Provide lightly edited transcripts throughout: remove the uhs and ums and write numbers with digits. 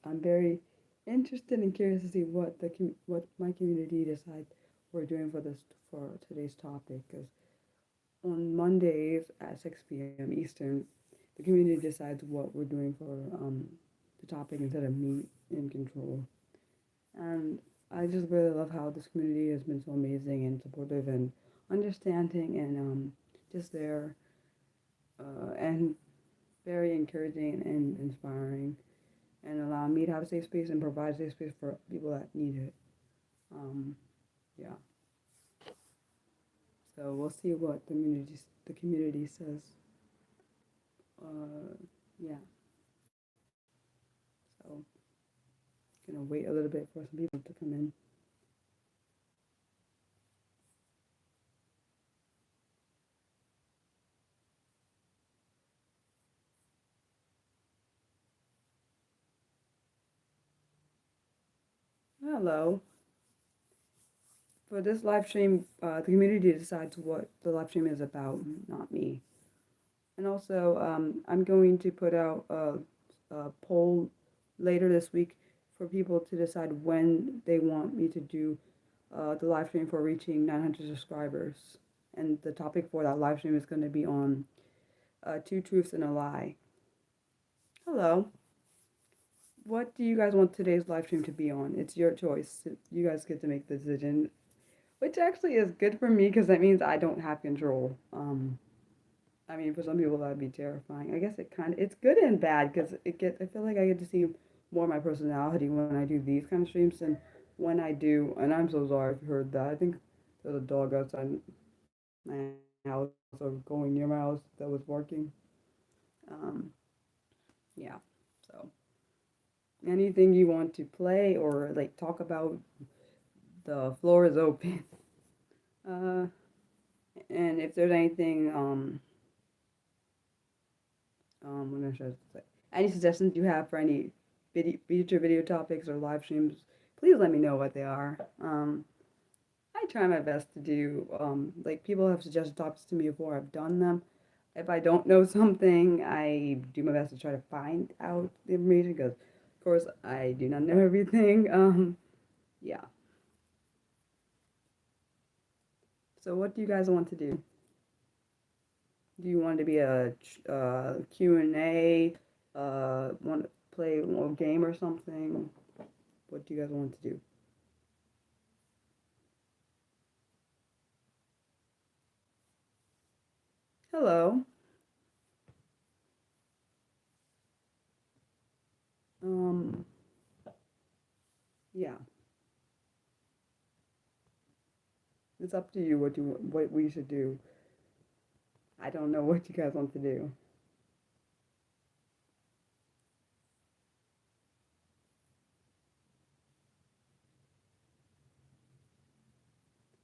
I'm very interested and curious to see what my community decides we're doing for today's topic. Because on Mondays at 6 p.m. Eastern, the community decides what we're doing for the topic instead of me in control. And I just really love how this community has been so amazing and supportive and understanding and just there and very encouraging and inspiring and allow me to have a safe space and provide a safe space for people that need it. Um, yeah. So we'll see what the community says. Yeah. So gonna wait a little bit for some people to come in. Hello. For this live stream, the community decides what the live stream is about, not me. And also, I'm going to put out a poll later this week for people to decide when they want me to do the live stream for reaching 900 subscribers. And the topic for that live stream is going to be on two truths and a lie. Hello. What do you guys want today's live stream to be on? It's your choice. You guys get to make the decision, which actually is good for me because that means I don't have control. I mean, for some people that would be terrifying. I guess it's good and bad because I feel like I get to see more of my personality when I do these kind of streams than when I do. And I'm so sorry if you heard that. I think there's a dog outside my house or going near my house that was barking. Um, yeah. So anything you want to play or like talk about, the floor is open. Uh, and if there's anything, what am I trying to say? Any suggestions you have for any future video topics or live streams, please let me know what they are. I try my best to do, like people have suggested topics to me before I've done them. If I don't know something, I do my best to try to find out the information because, of course, I do not know everything. Yeah. So what do you guys want to do? Do you want to be a Q&A? Want to play a little game or something? What do you guys want to do? Hello. Um, yeah, it's up to you what we should do. I don't know what you guys want to do.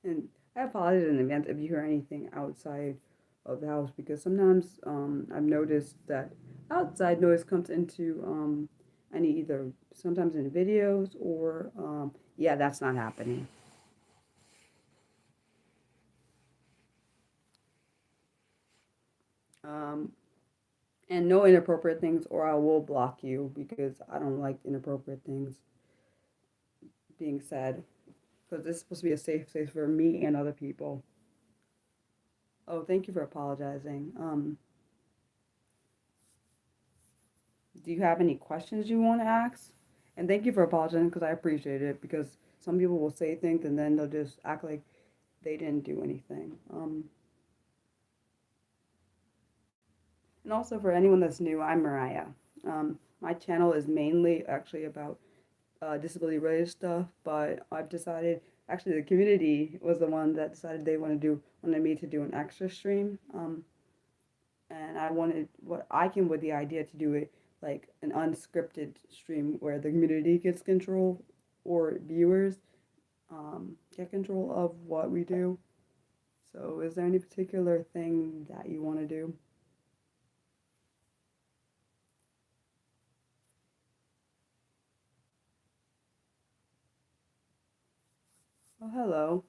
And I apologize in advance if you hear anything outside of the house because sometimes I've noticed that outside noise comes into any either sometimes in videos or yeah, that's not happening. Um, and no inappropriate things or I will block you because I don't like inappropriate things being said because this is supposed to be a safe space for me and other people. Oh, thank you for apologizing. Do you have any questions you want to ask? And thank you for apologizing because I appreciate it because some people will say things and then they'll just act like they didn't do anything. And also for anyone that's new, I'm Mariah. My channel is mainly actually about disability related stuff, but I've decided actually the community was the one that decided they wanted me to do an extra stream. And I wanted what I came with the idea to do it like an unscripted stream where the community gets control or viewers get control of what we do. So, is there any particular thing that you want to do? Oh, hello.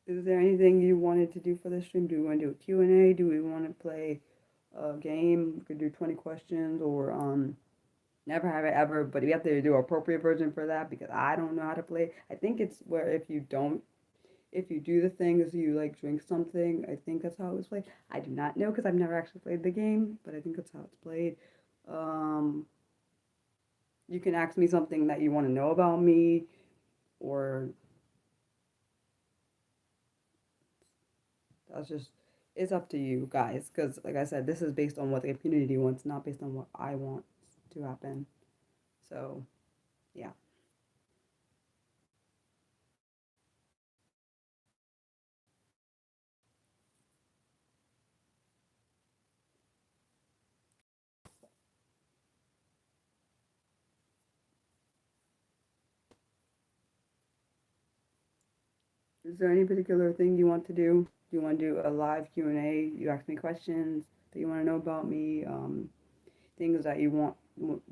Is there anything you wanted to do for this stream? Do we want to do a Q&A? Do we want to play a game? We could do 20 questions or never have it ever, but we have to do an appropriate version for that because I don't know how to play. I think it's where if you do the things, you like drink something. I think that's how it was played. I do not know because I've never actually played the game, but I think that's how it's played. Um, you can ask me something that you want to know about me, or that's just, it's up to you guys. Because, like I said, this is based on what the community wants, not based on what I want to happen. So, yeah. Is there any particular thing you want to do? Do you want to do a live Q&A? You ask me questions that you want to know about me, things that you want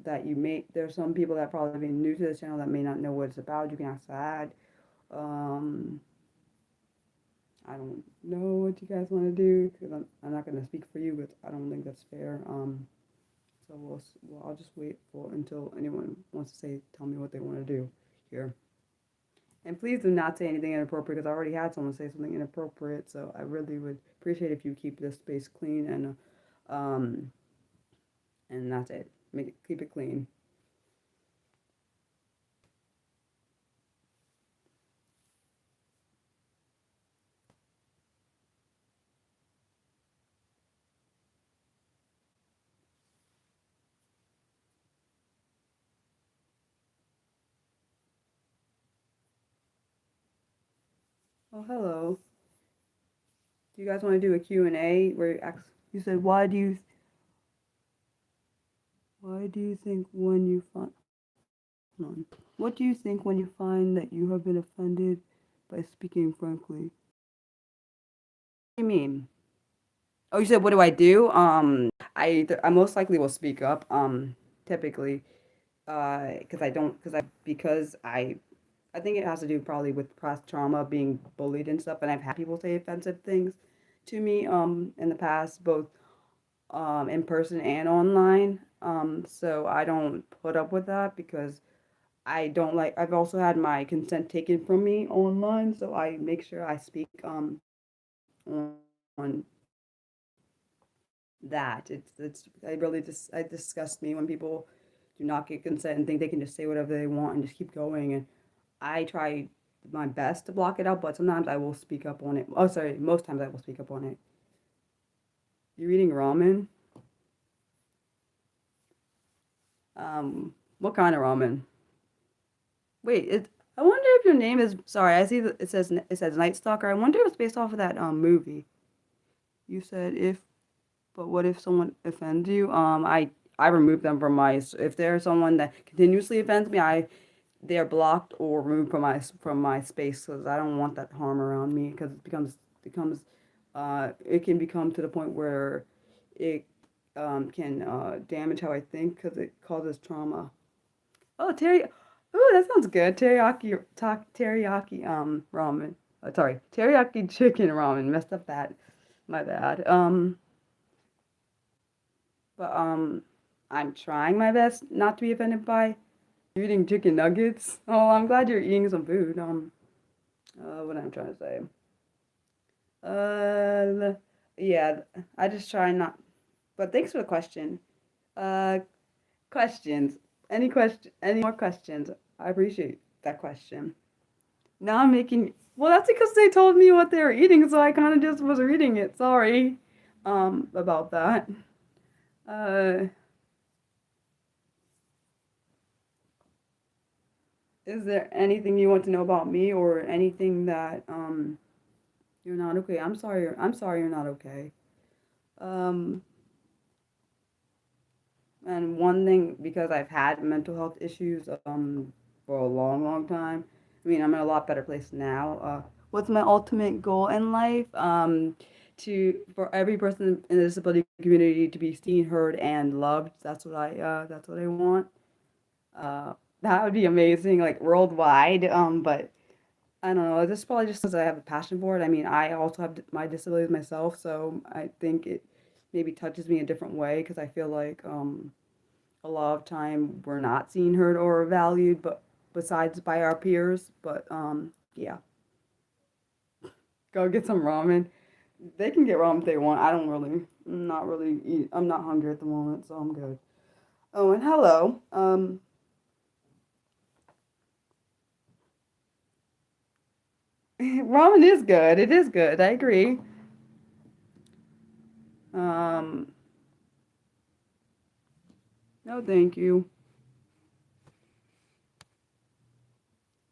that you may. There's some people that probably be new to this channel that may not know what it's about. You can ask that. Um, I don't know what you guys want to do because I'm not going to speak for you, but I don't think that's fair. So I'll just wait for until anyone wants to tell me what they want to do here. And please do not say anything inappropriate because I already had someone say something inappropriate. So I really would appreciate if you keep this space clean um, and that's it. Keep it clean. Oh, hello. Do you guys want to do a Q&A where you said why do you think when you find hold on. What do you think when you find that you have been offended by speaking frankly? What do you mean? Oh, you said what do I do? I most likely will speak up. Typically, because I don't, because I think it has to do probably with past trauma, being bullied and stuff, and I've had people say offensive things to me in the past, both in person and online. So I don't put up with that because I don't like. I've also had my consent taken from me online, so I make sure I speak on that. It's I really just it disgusts me when people do not get consent and think they can just say whatever they want and just keep going. And I try my best to block it out, but sometimes I will speak up on it. Oh, sorry, most times I will speak up on it. You're eating ramen? What kind of ramen? Wait, I wonder if your name is. Sorry, I see that it says Night Stalker. I wonder if it's based off of that movie. You said if, but what if someone offends you? I remove them from my. If there's someone that continuously offends me, they're blocked or removed from my space because I don't want that harm around me because it becomes it can become to the point where it can damage how I think because it causes trauma. Oh, Oh, that sounds good. Teriyaki ramen. Sorry, teriyaki chicken ramen. Messed up that. My bad. But I'm trying my best not to be offended by eating chicken nuggets. Oh, I'm glad you're eating some food. What I'm trying to say. Uh, yeah, I just try not. But thanks for the question. Uh, questions. Any more questions? I appreciate that question. Now I'm making. Well, that's because they told me what they were eating, so I kind of just was reading it. Sorry, about that. Uh, is there anything you want to know about me or anything that you're not okay? I'm sorry you're not okay. Um, and one thing because I've had mental health issues for a long, long time. I mean, I'm in a lot better place now. What's my ultimate goal in life? For every person in the disability community to be seen, heard, and loved. That's what I want. Uh, that would be amazing, like worldwide. But I don't know. This is probably just because I have a passion for it. I mean, I also have my disabilities myself, so I think it maybe touches me a different way because I feel like a lot of time we're not seen, heard, or valued, but besides by our peers. But yeah, go get some ramen. They can get ramen if they want. I don't really, I'm not really eat. I'm not hungry at the moment, so I'm good. Oh, and hello. Ramen is good. It is good. I agree. Um, no, thank you.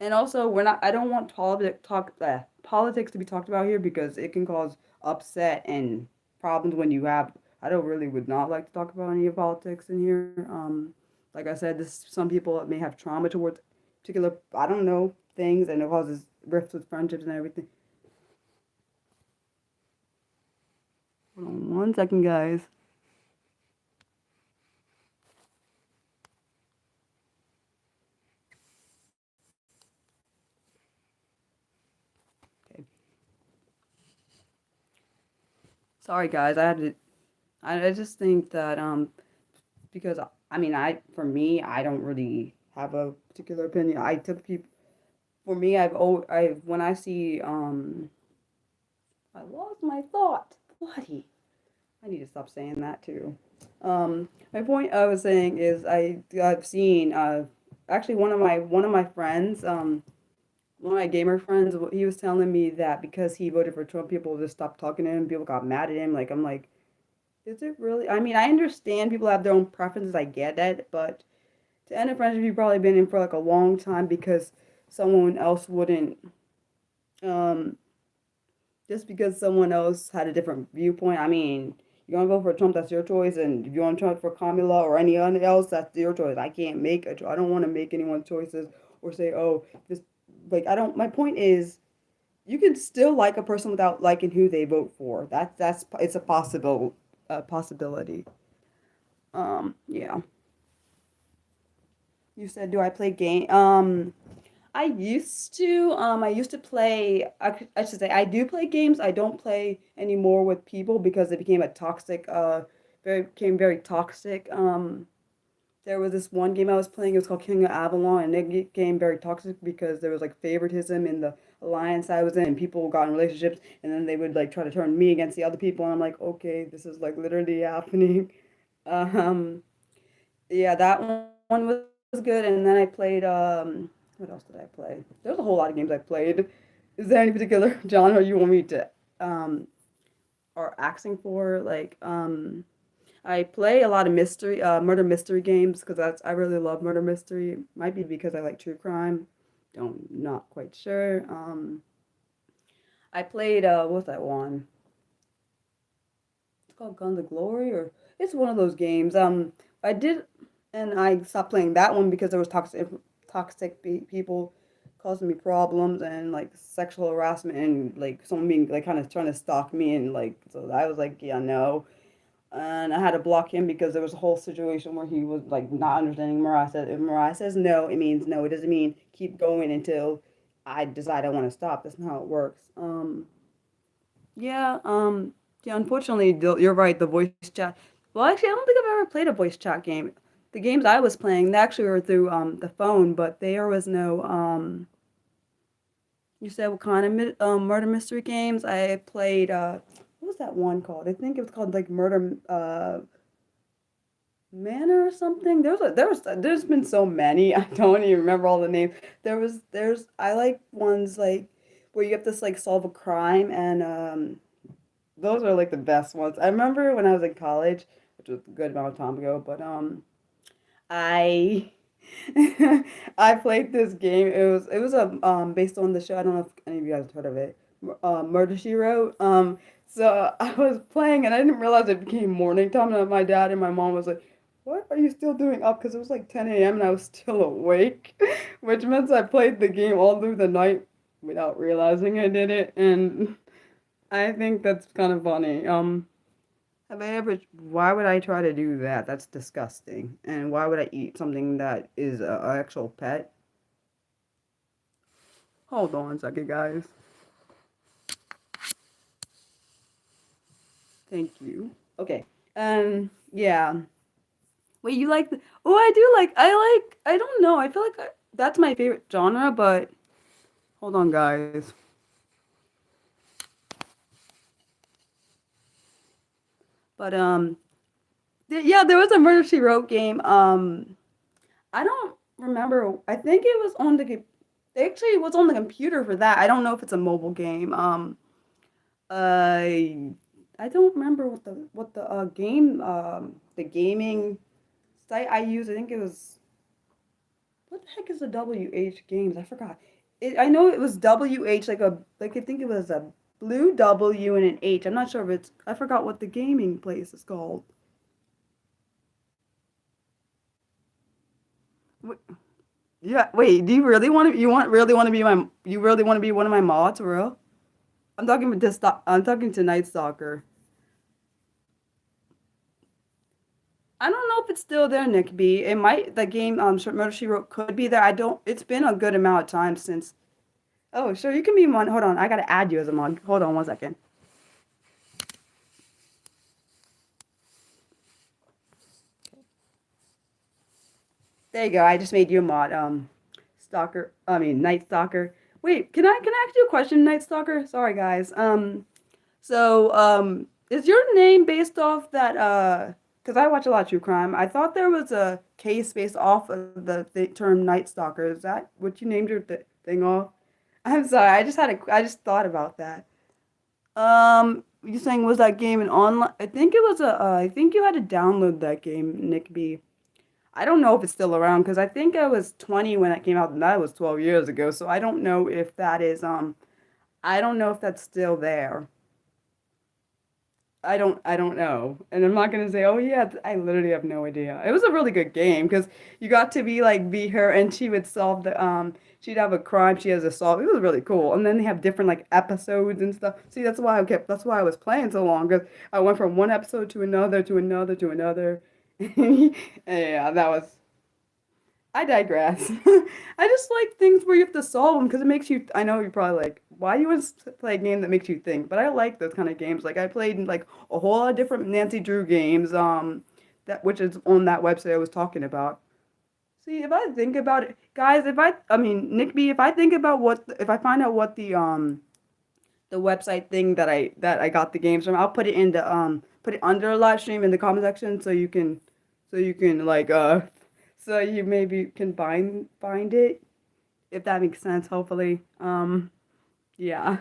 And also, we're not. I don't want politics to be talked about here because it can cause upset and problems when you have. I don't really would not like to talk about any of politics in here. Like I said, this some people may have trauma towards particular. I don't know things, and it causes rifts with friendships and everything. Hold on 1 second, guys. Okay. Sorry, guys. I had to. I just think that because I mean for me I don't really have a particular opinion. I took people for me I when I see I lost my thought. Bloody. I need to stop saying that too. My point I was saying is I've seen actually one of my friends one of my gamer friends he was telling me that because he voted for Trump people just stopped talking to him. People got mad at him. Like I'm like, is it really? I mean, I understand people have their own preferences. I get that, but to end a friendship, you've probably been in for like a long time because someone else wouldn't. Um, just because someone else had a different viewpoint. I mean, you want to vote for Trump, that's your choice, and if you want to vote for Kamala or anyone else, that's your choice. I can't make a. I don't want to make anyone's choices or say, oh, this. Like I don't. My point is, you can still like a person without liking who they vote for. That's it's a possibility. Yeah. You said, do I play game? I used to. I used to play. I should say, I do play games. I don't play anymore with people because it became a toxic. Became very toxic. There was this one game I was playing. It was called King of Avalon, and it became very toxic because there was like favoritism in the alliance I was in, and people got in relationships, and then they would like try to turn me against the other people, and I'm like, okay, this is like literally happening. Um, yeah, that one was good. And then I played what else did I play? There's a whole lot of games I played. Is there any particular genre you want me to um or asking for? Like I play a lot of mystery murder mystery games because that's I really love murder mystery. Might be because I like true crime. Don't not quite sure. I played what's that one? It's called Guns of Glory or it's one of those games. I did, and I stopped playing that one because there was people causing me problems and like sexual harassment and like someone being like kind of trying to stalk me and like so I was like yeah no, and I had to block him because there was a whole situation where he was like not understanding Mariah said if Mariah says no it means no it doesn't mean keep going until I decide I want to stop. That's not how it works. Yeah, yeah, unfortunately, you're right, the voice chat. Well, actually, I don't think I've ever played a voice chat game. The games I was playing, they actually were through the phone, but there was no you said what kind of murder mystery games? I played what was that one called? I think it was called like Murder Manor or something. There's been so many. I don't even remember all the names. There's I like ones like where you have to like solve a crime and those are like the best ones. I remember when I was in college, which was a good amount of time ago, but I I played this game. It was a based on the show. I don't know if any of you guys have heard of it. Murder She Wrote. So I was playing and I didn't realize it became morning time and my dad and my mom was like, "What are you still doing up?" Because it was like 10 a.m. and I was still awake, which meant I played the game all through the night without realizing I did it. And I think that's kind of funny. Have I ever, why would I try to do that? That's disgusting. And why would I eat something that is an actual pet? Hold on a second, guys. Thank you. Okay. Yeah. Wait, you like the? Oh, I do like. I don't know. I feel like that's my favorite genre, but hold on, guys. But yeah, there was a Murder She Wrote game. I don't remember. I think it was on the. Actually, it was on the computer for that. I don't know if it's a mobile game. I I don't remember what the game the gaming site I used. I think it was what the heck is the WH Games? I forgot. I know it was WH like I think it was a blue W and an H. I'm not sure if it's I forgot what the gaming place is called. Yeah, wait, do you really want to really want to be my you really want to be one of my mods, for real? I'm talking to Night Stalker. I don't know if it's still there, Nick B. It might the game Murder She Wrote could be there. I don't it's been a good amount of time since oh, sure, you can be one. Hold on, I gotta add you as a mod. Hold on one second. There you go. I just made you a mod. Stalker. I mean, Night Stalker. Wait, can I ask you a question, Night Stalker? Sorry, guys. Is your name based off that? Because I watch a lot of true crime. I thought there was a case based off of the term Night Stalker. Is that what you named your thing off? I'm sorry. I just thought about that. You saying was that game an online? I think it was a. I think you had to download that game, Nick B. I don't know if it's still around because I think I was 20 when it came out, and that was 12 years ago. So I don't know if that is I don't know if that's still there. I don't know. And I'm not gonna say, oh yeah, I literally have no idea. It was a really good game because you got to be her and she would solve the she'd have a crime she has to solve. It was really cool. And then they have different like episodes and stuff. See, that's why I was playing so long because I went from one episode to another to another to another. Yeah, that was I digress. I just like things where you have to solve them because it makes you. I know you're probably like, why do you want to play a game that makes you think? But I like those kind of games. Like I played like a whole lot of different Nancy Drew games. That which is on that website I was talking about. See, if I think about it, guys, I mean, Nick B, if I think about if I find out what the website thing that I got the games from, I'll put it in the put it under a live stream in the comment section so you can like so you maybe can find it if that makes sense. Hopefully, yeah.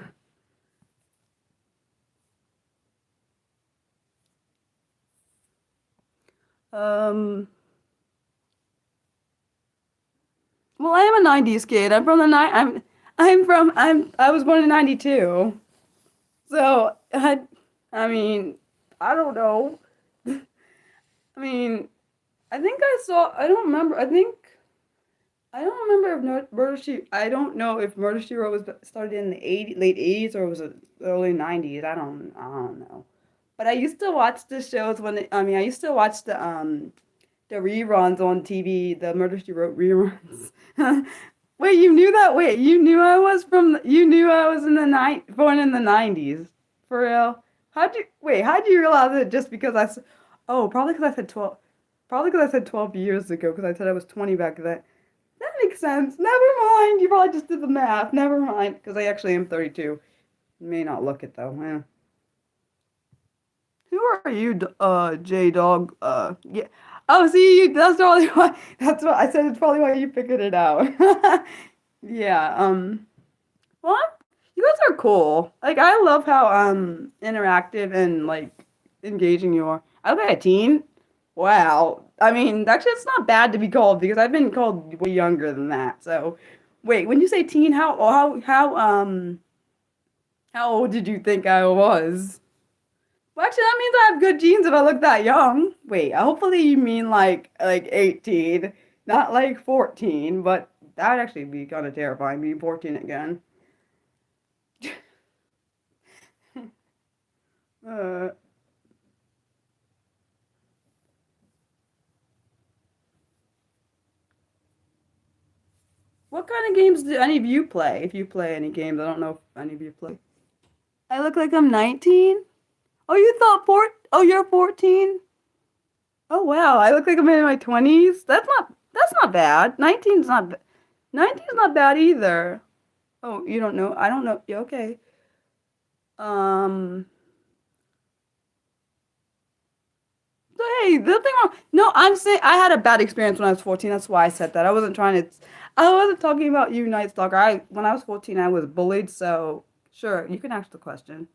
Um, well, I am a '90s kid. I'm from the ni- I was born in '92. So I mean, I don't know. I mean, I think I saw. I don't remember. I don't remember if Murder She. I don't know if Murder She Wrote was started in the late '80s or was it early '90s. I don't know. But I used to watch the shows I mean, I used to watch the reruns on TV, the Murder She Wrote reruns. Wait, you knew that? Wait, you knew I was in the born in the '90s. For real? How'd you realize it just because oh, probably because I said 12, probably because I said 12 years ago because I said I was 20 back then. That makes sense. Never mind. You probably just did the math. Never mind. Because I actually am 32. You may not look it though. Yeah. Who are you, J Dog? Yeah. Oh, see, that's probably why. That's what I said. It's probably why you figured it out. Yeah. Well, you guys are cool. Like, I love how interactive and like engaging you are. I look like a teen. Wow. I mean, actually, it's not bad to be called because I've been called way younger than that. So, wait, when you say teen, how old did you think I was? Well, actually, that means I have good genes if I look that young. Wait, hopefully you mean like 18, not like 14, but that would actually be kind of terrifying, being 14 again. Uh, What kind of games do any of you play? If you play any games, I don't know if any of you play. I look like I'm 19? Oh, you thought oh, you're 14? Oh wow, I look like I'm in my 20s. That's not bad. 19's not bad either. Oh, you don't know? I don't know. Yeah, okay. Um, so, hey, nothing wrong. No, I'm saying I had a bad experience when I was 14. That's why I said that. I wasn't talking about you, Night Stalker. When I was 14, I was bullied. So sure, you can ask the question.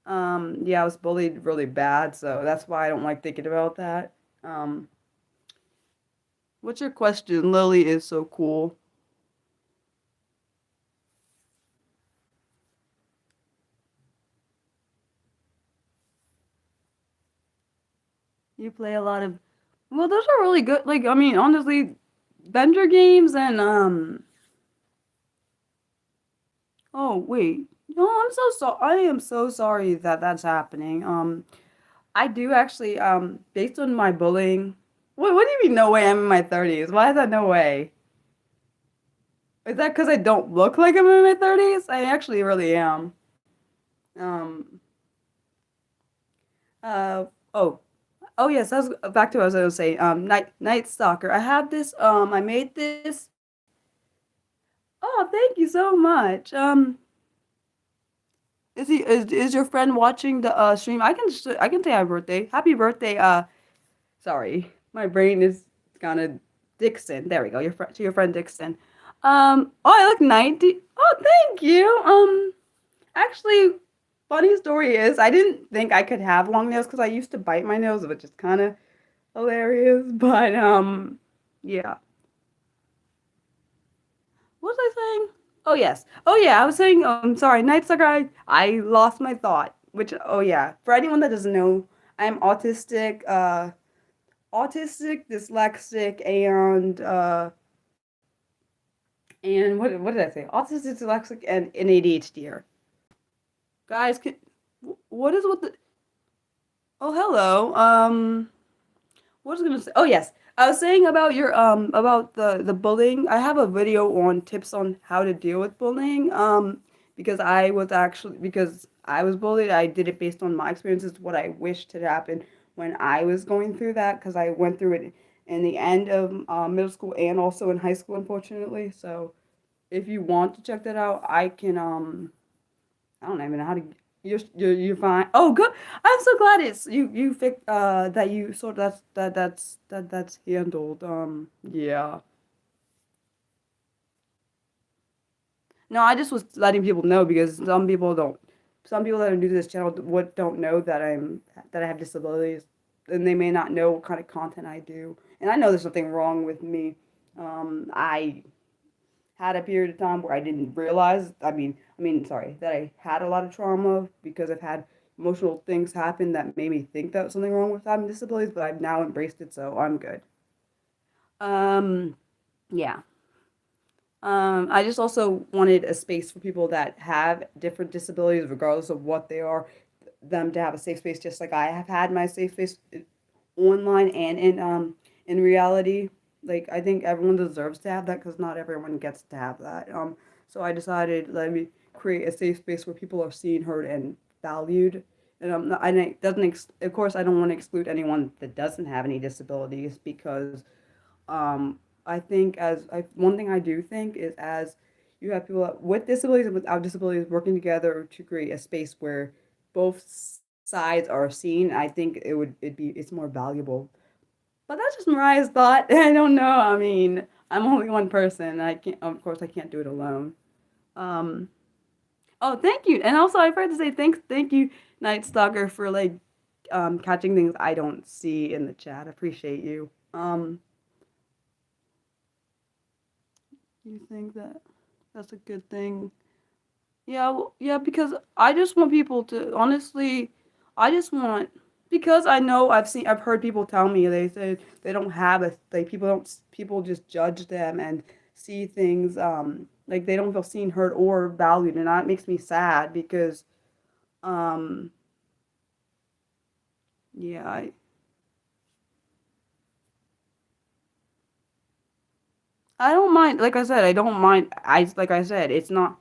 Yeah, I was bullied really bad, so that's why I don't like thinking about that. Um, what's your question? Lily is so cool. You play a lot of, well, those are really good. Like, I mean, honestly, Bender games and oh wait, no, I'm so sorry. I am so sorry that that's happening. I do actually, based on my bullying. What do you mean? No way. I'm in my 30s. Why is that no way? Is that because I don't look like I'm in my 30s? I actually really am. Um, uh, oh, oh yes, I was back to what I was going to say. Night Stalker. I have this. I made this. Oh, thank you so much. Is your friend watching the stream? I can say happy birthday. Happy birthday. Sorry, my brain is kind of Dixon. There we go. Your friend Dixon. Oh, I look 90. Oh, thank you. Actually, funny story is I didn't think I could have long nails because I used to bite my nails, which is kind of hilarious. But yeah. What was I saying? Oh yes. Oh yeah. I was saying. Sorry, Night Sucker. I lost my thought. Which oh yeah. For anyone that doesn't know, I'm autistic. Autistic, dyslexic, and what did I say? Autistic, dyslexic, and an ADHDer. Guys, what is with the? Oh hello. What was I gonna say? Oh yes, I was saying about your about the bullying. I have a video on tips on how to deal with bullying. Because I was bullied. I did it based on my experiences, what I wished had happened when I was going through that. Because I went through it in the end of middle school and also in high school, unfortunately. So if you want to check that out, I can I don't even know how to. You're fine. Oh, good. I'm so glad it's you fix that you sort that's handled. Yeah. No, I just was letting people know because some people that are new to this channel what don't know that I have disabilities, and they may not know what kind of content I do. And I know there's something wrong with me. I had a period of time where I didn't realize, sorry, that I had a lot of trauma because I've had emotional things happen that made me think that was something wrong with having disabilities, but I've now embraced it, so I'm good. Um, yeah. I just also wanted a space for people that have different disabilities, regardless of what they are, them to have a safe space, just like I have had my safe space online and in reality. Like I think everyone deserves to have that because not everyone gets to have that. So I decided let me create a safe space where people are seen, heard, and valued. And I think doesn't of course I don't want to exclude anyone that doesn't have any disabilities because I think one thing I do think is as you have people with disabilities and without disabilities working together to create a space where both sides are seen, I think it's more valuable. But that's just Mariah's thought. I don't know. I mean, I'm only one person. I can't, of course, I can't do it alone. Um, oh, thank you. And also, I forgot to say thank you, Night Stalker, for like catching things I don't see in the chat. I appreciate you. You think that that's a good thing? Yeah, yeah, because I just want people to honestly, I just want because I know I've heard people tell me they say they don't have a like people just judge them and see things like they don't feel seen, heard, or valued, and that makes me sad because um yeah I don't mind. Like I said, I don't mind. Like I said, it's not.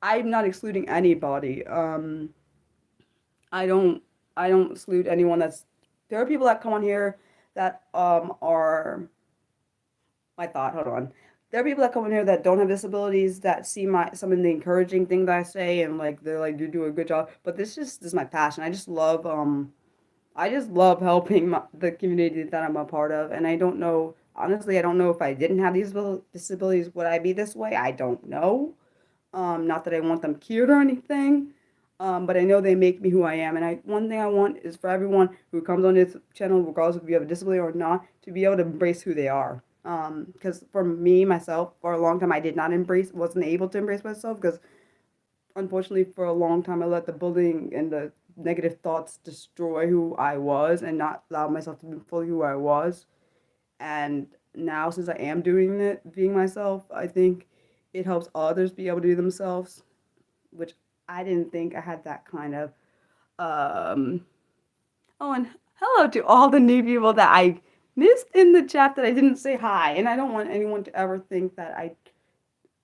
I'm not excluding anybody. I don't. I don't exclude anyone. There are people that come on here that are my thought. Hold on. There are people that come in here that don't have disabilities that see my some of the encouraging things that I say and like they're like you do a good job. But this is my passion. I just love helping the community that I'm a part of. And I don't know honestly I don't know if I didn't have these disabilities would I be this way? I don't know. Not that I want them cured or anything. But I know they make me who I am. And one thing I want is for everyone who comes on this channel, regardless if you have a disability or not, to be able to embrace who they are. Because for me, myself, for a long time, I did not wasn't able to embrace myself because unfortunately, for a long time, I let the bullying and the negative thoughts destroy who I was and not allow myself to be fully who I was. And now, since I am doing it, being myself, I think it helps others be able to do themselves, which I didn't think I had that kind of. Um, oh, and hello to all the new people that I missed in the chat that I didn't say hi. And I don't want anyone to ever think that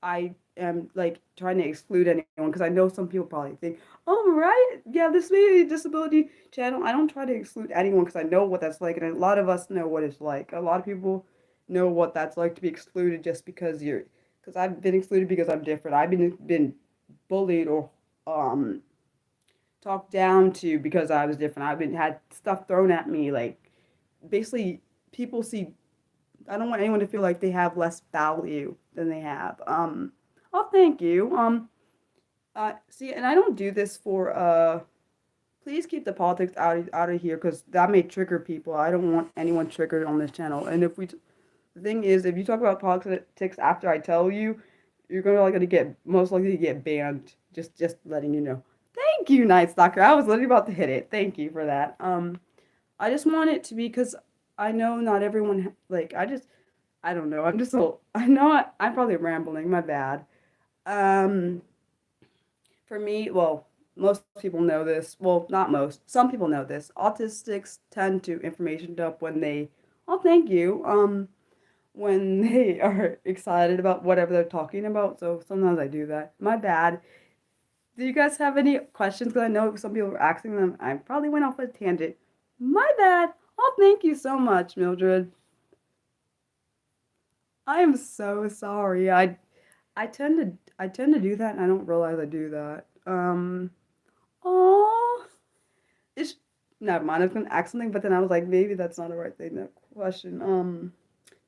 I am like trying to exclude anyone because I know some people probably think, oh, right, yeah, this may be a disability channel. I don't try to exclude anyone because I know what that's like, and a lot of us know what it's like. A lot of people know what that's like to be excluded just because you're. Because I've been excluded because I'm different. I've been bullied or um talked down to because I was different. I've been had stuff thrown at me like basically people see I don't want anyone to feel like they have less value than they have. Oh, thank you. See, and I don't do this for please keep the politics out of here because that may trigger people. I don't want anyone triggered on this channel. And the thing is, if you talk about politics after I tell you, you're gonna get most likely to get banned. Just letting you know. Thank you, Night Stalker. I was literally about to hit it. Thank you for that. I just want it to be because I know not everyone like I don't know. I'm just so I know I'm probably rambling. My bad. Um, for me, well, most people know this. Well, not most. Some people know this. Autistics tend to information dump when they. Oh, thank you. When they are excited about whatever they're talking about. So sometimes I do that. My bad. Do you guys have any questions? Because I know some people are asking them. I probably went off a tangent. My bad. Oh, thank you so much, Mildred. I am so sorry. I tend to do that and I don't realize I do that. Oh, it's never mind. I was gonna ask something, but then I was like, maybe that's not the right thing. That question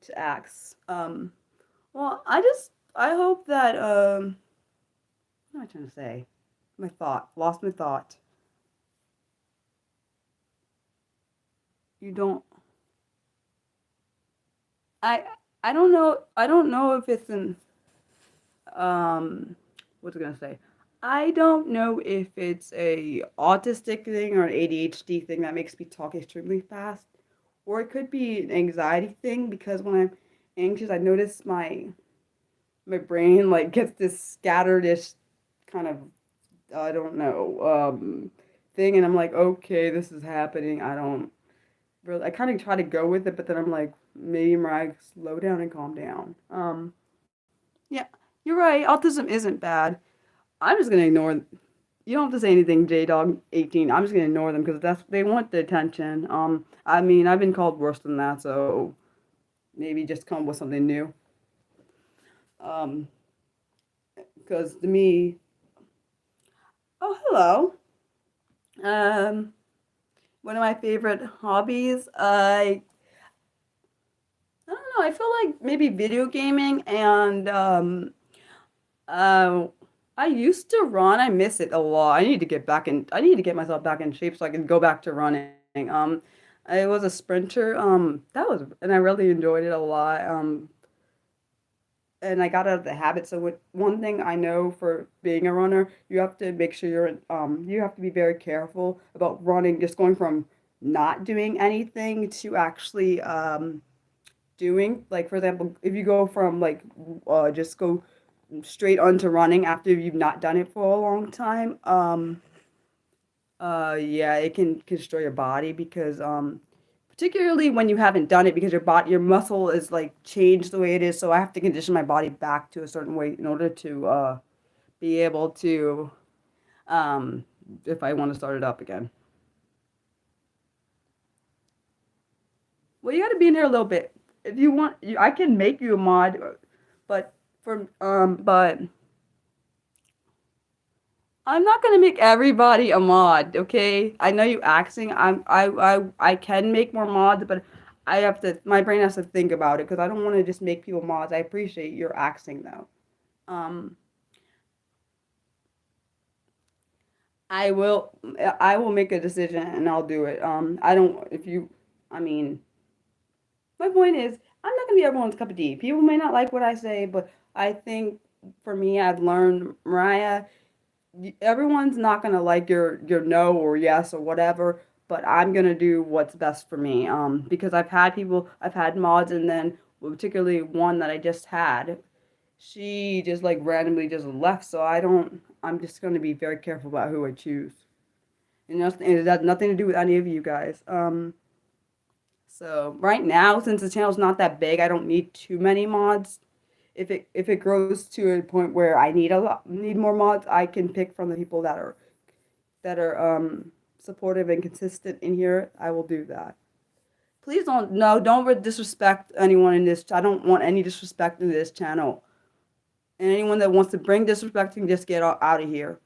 to ask. Well, I hope that what am I trying to say? My thought lost my thought. You don't. I I don't know. I don't know if it's an what's I gonna say? I don't know if it's a autistic thing or an ADHD thing that makes me talk extremely fast, or it could be an anxiety thing because when I'm anxious, I notice my brain like gets this scatteredish kind of I don't know thing, and I'm like, okay, this is happening. I don't really. I kind of try to go with it, but then I'm like, maybe Mariah, slow down and calm down. Yeah, you're right. Autism isn't bad. I'm just gonna ignore. You don't have to say anything, J Dog 18. I'm just gonna ignore them because that's they want the attention. I mean, I've been called worse than that, so maybe just come up with something new. Um, because to me, oh hello. Um, one of my favorite hobbies. I don't know. I feel like maybe video gaming and uh, I used to run. I miss it a lot. I need to get back in. I need to get myself back in shape so I can go back to running. I was a sprinter. That was, and I really enjoyed it a lot. And I got out of the habit. So one thing I know for being a runner, you have to make sure you have to be very careful about running, just going from not doing anything to actually doing. Like for example, if you go from like just go straight onto running after you've not done it for a long time, yeah, it can destroy your body because particularly when you haven't done it because your muscle is like changed the way it is. So I have to condition my body back to a certain way in order to be able to, um, if I want to start it up again. Well, you got to be in here a little bit. If you want, I can make you a mod, but but I'm not gonna make everybody a mod, okay? I know you asking. I can make more mods, but I have to. My brain has to think about it because I don't want to just make people mods. I appreciate your asking though. Um, I will. I will make a decision and I'll do it. I don't. If you, I mean, my point is, I'm not gonna be everyone's cup of tea. People may not like what I say, but I think for me, I've learned, Mariah, everyone's not gonna like your no or yes or whatever, but I'm gonna do what's best for me. Because I've had mods, and then particularly one that I just had, she just like randomly just left. So I don't. I'm just gonna be very careful about who I choose. And it has nothing to do with any of you guys. So right now, since the channel's not that big, I don't need too many mods. If it grows to a point where I need more mods, I can pick from the people that are supportive and consistent in here. I will do that. Please don't disrespect anyone in this. I don't want any disrespect in this channel. And anyone that wants to bring disrespect can just get out of here.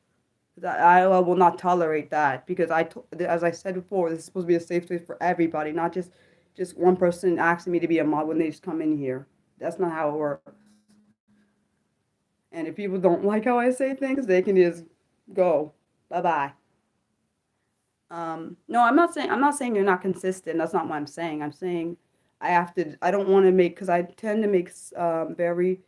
I will not tolerate that because as I said before, this is supposed to be a safe space for everybody, not just one person asking me to be a mod when they just come in here. That's not how it works. And if people don't like how I say things, they can just go. Bye bye. No, I'm not saying you're not consistent. That's not what I'm saying. I'm saying I have to. I don't want to make because I tend to make very.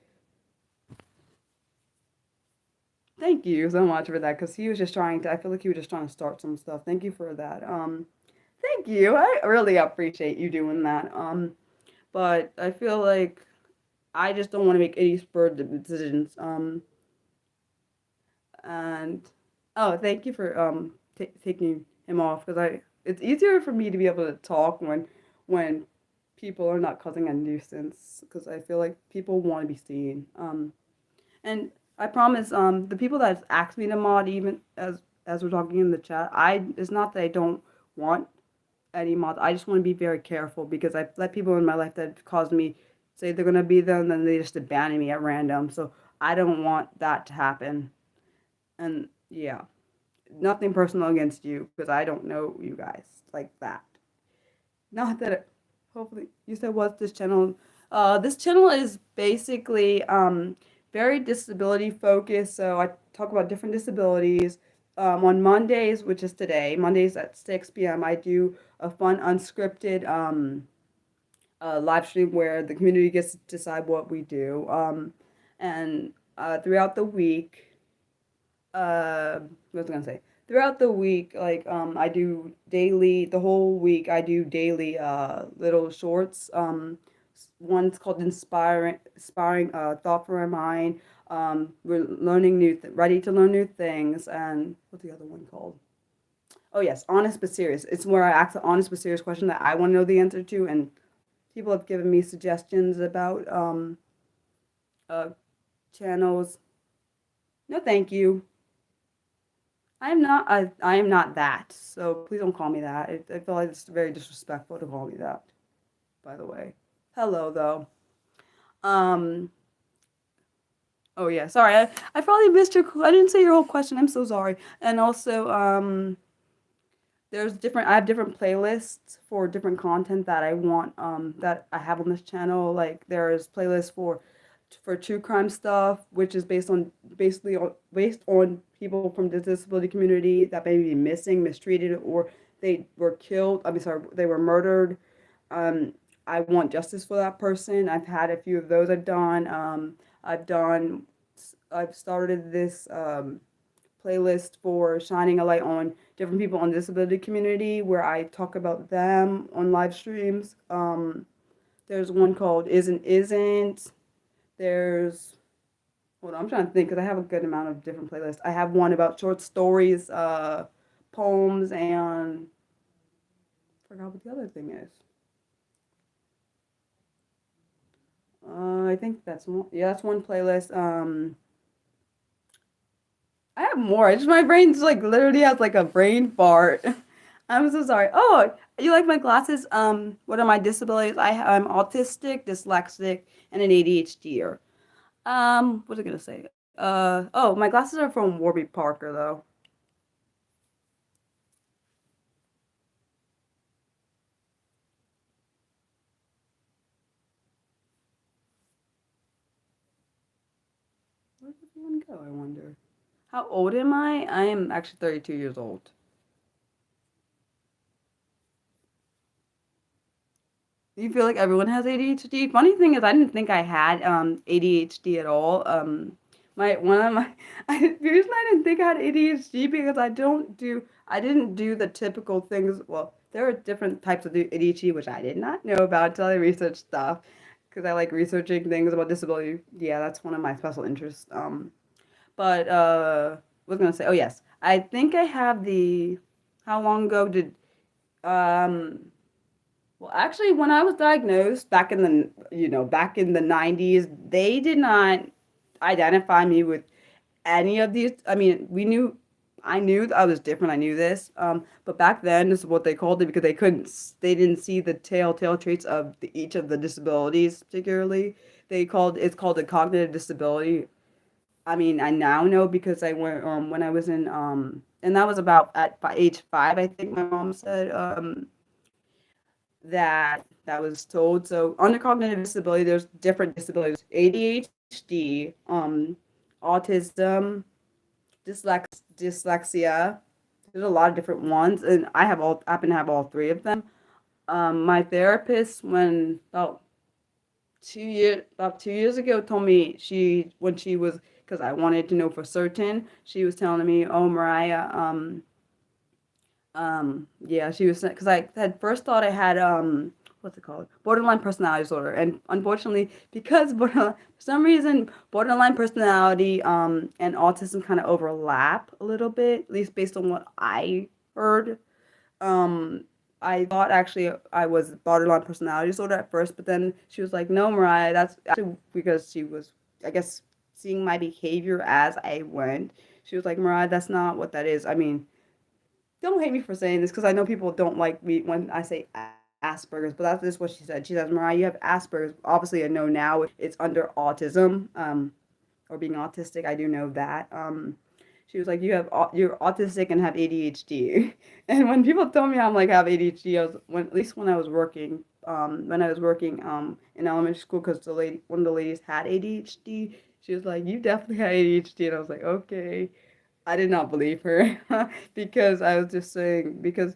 Thank you so much for that because he was just trying to. I feel like he was just trying to start some stuff. Thank you for that. Thank you. I really appreciate you doing that. But I feel like I just don't want to make any spur decisions. And oh, thank you for taking him off because it's easier for me to be able to talk when people are not causing a nuisance because I feel like people want to be seen. And I promise the people that asked me to mod, even as we're talking in the chat, it's not that I don't want any mods. I just want to be very careful because I've let people in my life that caused me say they're gonna be there and then they just abandon me at random. So I don't want that to happen. And yeah, nothing personal against you because I don't know you guys like that. Not that hopefully you said what's this channel? This channel is basically very disability focused. So I talk about different disabilities. On Mondays, which is today, Mondays at 6 p.m., I do a fun unscripted live stream where the community gets to decide what we do. And throughout the week, what was I gonna say? Throughout the week, like I do daily. The whole week, I do daily little shorts. One's called inspiring thought for my mind. We're learning ready to learn new things. And what's the other one called? Oh yes, honest but serious. It's where I ask an honest but serious question that I want to know the answer to, and people have given me suggestions about uh, channels. No, thank you. I am not that. So please don't call me that. I feel like it's very disrespectful to call me that. By the way, hello though. Um. Oh yeah. Sorry. I probably missed your. I didn't say your whole question. I'm so sorry. And also there's different. I have different playlists for different content that I want. That I have on this channel. Like there's playlists for true crime stuff, which is based on people from the disability community that may be missing, mistreated, or they were killed. I mean, sorry, they were murdered. Um, I want justice for that person. I've had a few of those I've done. I've done. I've started this playlist for shining a light on different people on the disability community, where I talk about them on live streams. There's one called Isn't. There's hold on, I'm trying to think because I have a good amount of different playlists. I have one about short stories, poems, and I forgot what the other thing is. I think that's one. Yeah, that's one playlist. I have more. It's just my brain's like literally has like a brain fart. I'm so sorry. Oh, you like my glasses? What are my disabilities? I'm autistic, dyslexic, and an ADHDer. What was I gonna say? Oh, my glasses are from Warby Parker though. Where did one go? I wonder. How old am I? I am actually 32 years old. Do you feel like everyone has ADHD? Funny thing is, I didn't think I had ADHD at all. My one of my the reason I didn't think I had ADHD because I didn't do the typical things. Well, there are different types of ADHD which I did not know about until I researched stuff because I like researching things about disability. Yeah, that's one of my special interests. But what was I gonna say? Oh yes, I think I have the. How long ago did um well, actually, when I was diagnosed back in back in the 90s, they did not identify me with any of these. I mean, I knew I was different. I knew this. But back then, this is what they called it because they didn't see the telltale traits of each of the disabilities, particularly. It's called a cognitive disability. I mean, I now know because I went, when I was and that was about at age 5, I think my mom said, that was told. So under cognitive disability, there's different disabilities: ADHD, autism, dyslexia. There's a lot of different ones, and I happen to have all three of them. My therapist, when about 2 years ago, told me when she was because I wanted to know for certain, she was telling me, "Oh, Mariah, yeah, she was because I had first thought I had what's it called? Borderline personality disorder. And unfortunately, because for some reason borderline personality and autism kind of overlap a little bit, at least based on what I heard. Um I thought actually I was borderline personality disorder at first, but then she was like, "No, Mariah, that's actually," because she was, I guess, seeing my behavior as I went. She was like, "Mariah, that's not what that is. I mean, don't hate me for saying this because I know people don't like me when I say Asperger's, but that's just what she said. She says, Mariah, you have Asperger's. Obviously, I know now it's under autism, or being autistic. I do know that. She was like, you're autistic and have ADHD. And when people tell me I'm like have ADHD, at least when I was working in elementary school, because one of the ladies had ADHD. She was like, you definitely had ADHD, and I was like, okay. I did not believe her because I was just saying because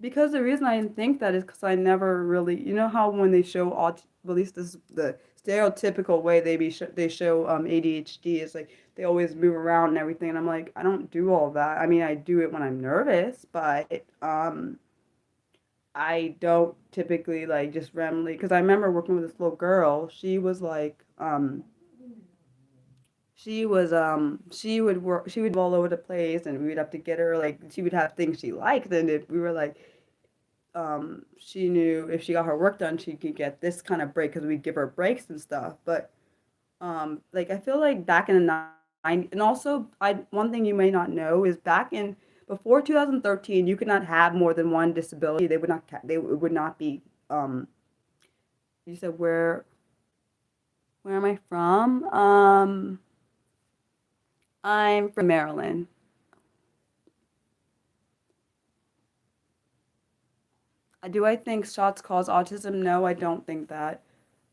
the reason I didn't think that is because I never really, you know how when they show at least this is the stereotypical way they show ADHD is like they always move around and everything, and I'm like, I don't do all that. I mean, I do it when I'm nervous, but I don't typically like just randomly because I remember working with this little girl. She would work, she would all over the place, and we would have to get her, like, she would have things she liked, and if we were like, she knew if she got her work done, she could get this kind of break because we'd give her breaks and stuff. But like I feel like back in the 90s, and also I one thing you may not know is back in before 2013, you could not have more than one disability. They would not be. You said where am I from? I'm from Maryland. Do I think shots cause autism? No, I don't think that.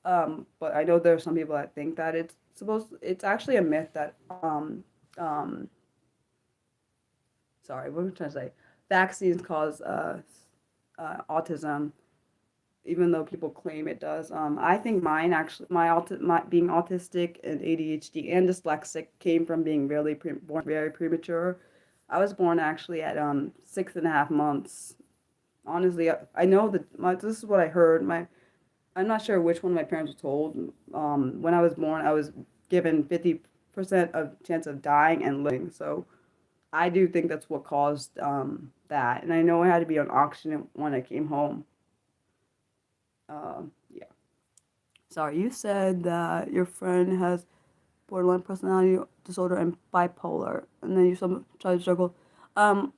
But I know there are some people that think that it's actually a myth that um sorry, what am I trying to say? Vaccines cause autism, even though people claim it does. I think mine actually my being autistic and ADHD and dyslexic came from being born very premature. I was born actually at 6.5 months. Honestly, I know that this is what I heard. I'm not sure which one my parents were told. When I was born, I was given 50% of chance of dying and living. So I do think that's what caused that. And I know I had to be on oxygen when I came home. Yeah. sorry, you said that your friend has borderline personality disorder and bipolar, and then you sometimes struggle. Um,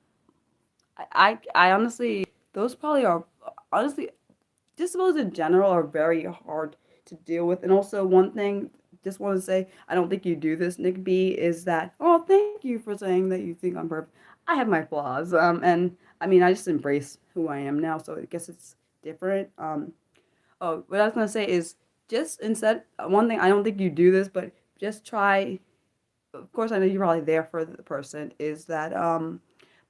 I honestly, those probably are, honestly, disabilities in general are very hard to deal with. And also, one thing, just want to say, I don't think you do this, Nick B, is that, oh, thank you for saying that you think I'm perfect. I have my flaws. And I mean, I just embrace who I am now, so I guess it's different. Oh, what I was gonna say is just instead, one thing, I don't think you do this, but just try, of course, I know you're probably there for the person, is that,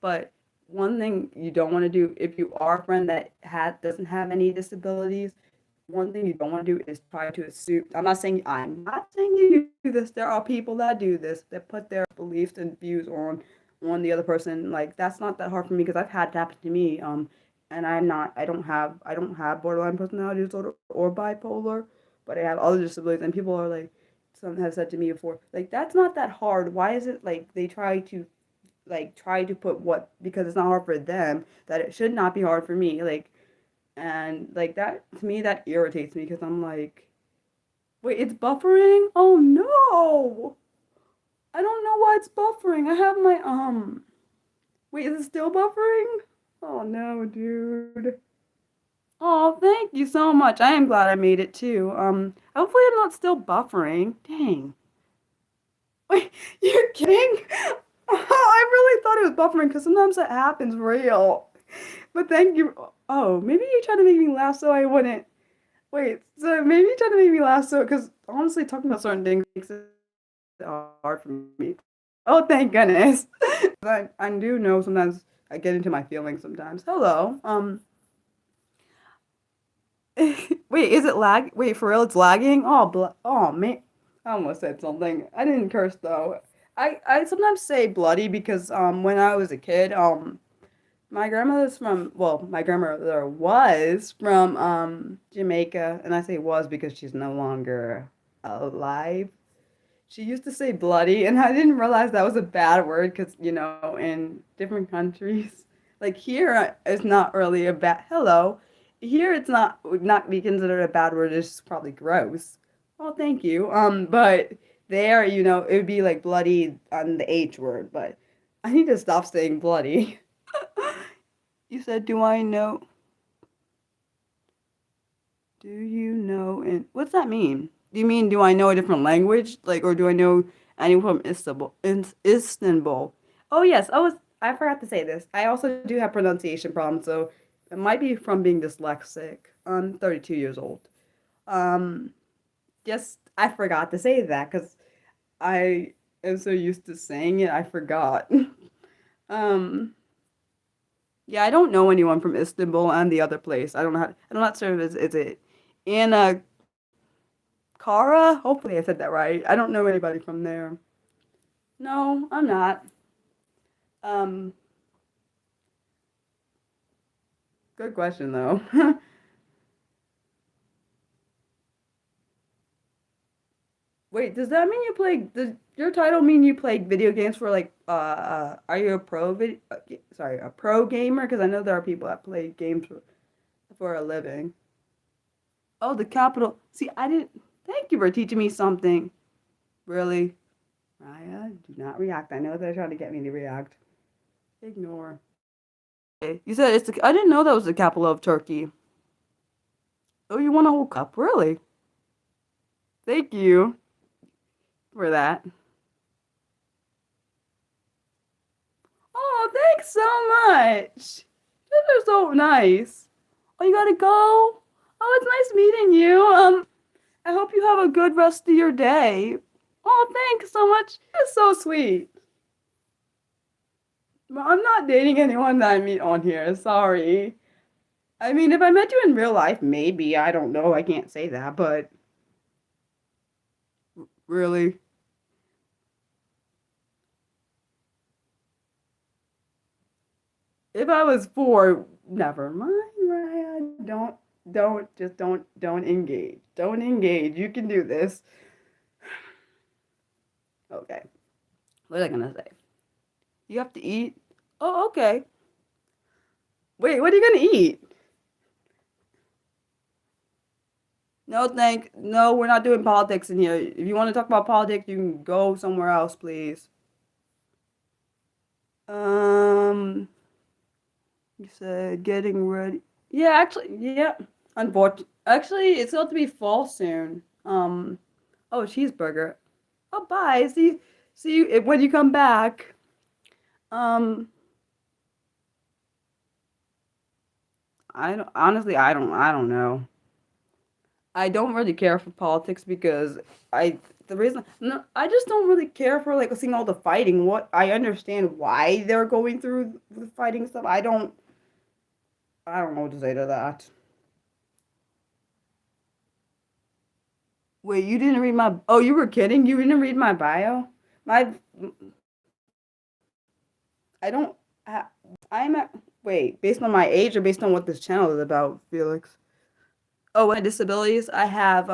but one thing you don't want to do if you are a friend that doesn't have any disabilities, one thing you don't want to do is try to assume. I'm not saying you do this. There are people that do this, that put their beliefs and views on the other person. Like that's not that hard for me because I've had it happen to me. And I don't have borderline personality disorder or bipolar, but I have other disabilities. And people are like, some have said to me before, like that's not that hard. Why is it like they try to put what, because it's not hard for them, that it should not be hard for me. Like, and like that to me, that irritates me because I'm like, wait, it's buffering? Oh no, I don't know why it's buffering. I have my wait, is it still buffering? Oh no, dude. Oh, thank you so much. I am glad I made it too. Hopefully I'm not still buffering. Dang. Wait, you're kidding? Oh, I really thought it was buffering because sometimes that happens real. But thank you. Oh, maybe you tried to make me laugh so I wouldn't. Wait, so maybe you tried to make me laugh so, because honestly, talking about certain things makes it hard for me. Oh, thank goodness. I do know sometimes I get into my feelings sometimes. Hello. Wait, is it lag? Wait, for real, it's lagging? Oh, oh, man. I almost said something. I didn't curse though. I sometimes say bloody because when I was a kid, my grandmother's from, well, my grandmother was from Jamaica, and I say was because she's no longer alive. She used to say bloody, and I didn't realize that was a bad word because, in different countries, like here, it's not really a bad, hello. Here, it's not, would not be considered a bad word. It's just probably gross. Well, thank you. But there, it would be like bloody on the H word, but I need to stop saying bloody. You said, do I know? Do you know? And what's that mean? Do you mean, do I know a different language? Like, or do I know anyone from Istanbul? Istanbul. Oh, yes. I forgot to say this. I also do have pronunciation problems, so it might be from being dyslexic. I'm 32 years old. Um, just, I forgot to say that because I am so used to saying it, I forgot. Um, Yeah, I don't know anyone from Istanbul and the other place. I don't know how, I'm not sure if is it Ankara? Hopefully I said that right. I don't know anybody from there. No, I'm not. Um, Good question though. Wait, does that mean does your title mean you play video games for like are you a sorry, a pro gamer? Because I know there are people that play games for a living. Oh, the capital. See, I didn't, thank you for teaching me something. Really? Raya, do not react. I know they're trying to get me to react. Ignore. Okay, you said I didn't know that was the capital of Turkey. Oh, you want a whole cup? Really? Thank you for that. Oh, thanks so much. Those are so nice. Oh, you gotta go? Oh, it's nice meeting you. I hope you have a good rest of your day. Oh, thanks so much. That's so sweet. Well, I'm not dating anyone that I meet on here. Sorry. I mean, if I met you in real life, maybe. I don't know. I can't say that, but really. If I was four, never mind, Raya. Don't engage. Don't engage. You can do this. Okay. What was I gonna say? You have to eat. Oh, okay. Wait, what are you gonna eat? No, we're not doing politics in here. If you want to talk about politics, you can go somewhere else, please. Um, you said getting ready. Yeah, actually, yeah. Unfortunately, actually, it's about to be fall soon. Oh, cheeseburger. Oh, bye. See you when you come back. Um, I don't honestly, I don't know. I don't really care for politics because I the reason no, I just don't really care for like seeing all the fighting. What I understand why they're going through the fighting stuff. I don't know what to say to that. Wait, you didn't read my Oh, you were kidding? You didn't read my bio? My I don't I'm at Wait, based on my age or based on what this channel is about, Felix? Oh, what disabilities? I have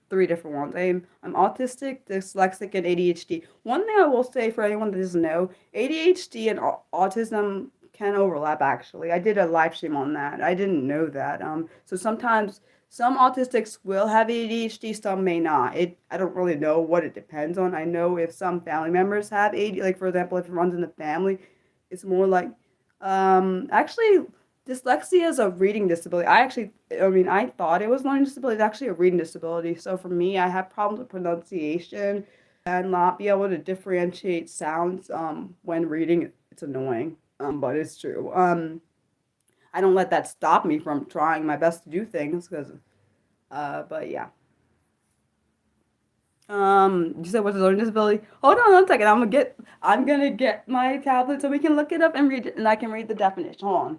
three different ones. I'm autistic, dyslexic, and ADHD. One thing I will say for anyone that doesn't know, ADHD and autism can overlap actually. I did a live stream on that. I didn't know that. So sometimes some autistics will have ADHD, some may not. I don't really know what it depends on. I know if some family members have ADHD, like for example, if it runs in the family, it's more like actually dyslexia is a reading disability. I mean, I thought it was learning disability. It's actually a reading disability. So for me, I have problems with pronunciation and not be able to differentiate sounds when reading. It's annoying, but it's true. I don't let that stop me from trying my best to do things but yeah. You said what's a learning disability? Hold on one second. I'm gonna get my tablet so we can look it up and read it, and I can read the definition. Hold on.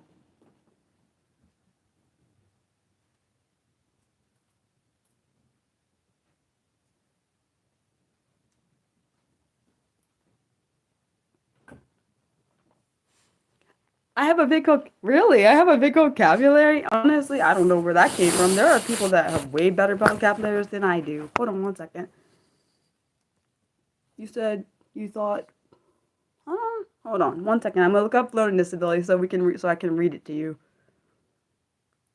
Really? I have a big vocabulary? Honestly, I don't know where that came from. There are people that have way better vocabularies than I do. Hold on one second. You said you thought, hold on one second. I'm gonna look up learning disability so so I can read it to you.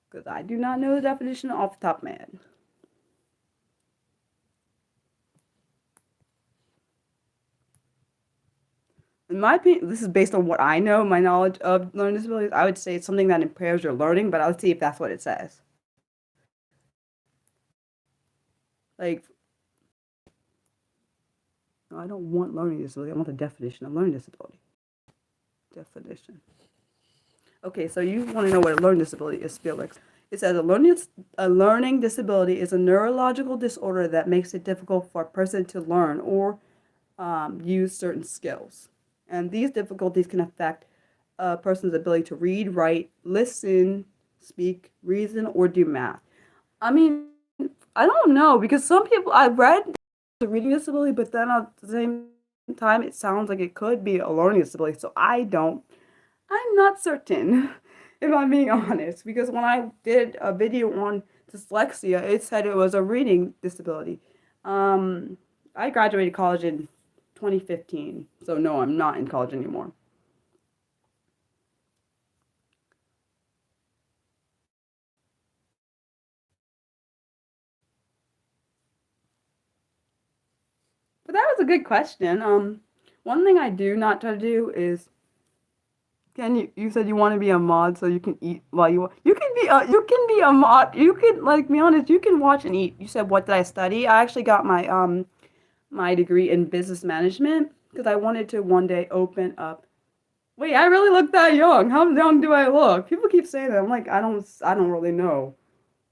Because I do not know the definition off the top of my head. In my opinion, this is based on what I know, my knowledge of learning disabilities. I would say it's something that impairs your learning, but I'll see if that's what it says. Like, no, I don't want learning disability. I want the definition of learning disability. Definition. Okay, so you want to know what a learning disability is, Felix. It says a learning disability is a neurological disorder that makes it difficult for a person to learn or use certain skills. And these difficulties can affect a person's ability to read, write, listen, speak, reason, or do math. I mean, I don't know because some people I read a reading disability, but then at the same time, it sounds like it could be a learning disability. So I'm not certain, if I'm being honest, because when I did a video on dyslexia, it said it was a reading disability. Um, I graduated college in 2015, so no, I'm not in college anymore. But that was a good question. One thing I do not try to do is you said you want to be a mod so you can eat while you can be a mod. You can like be honest, you can watch and eat. You said what did I study? I actually got my degree in business management because I wanted to one day open up. Wait, I really look that young. How young do I look? People keep saying that. I'm like, I don't really know.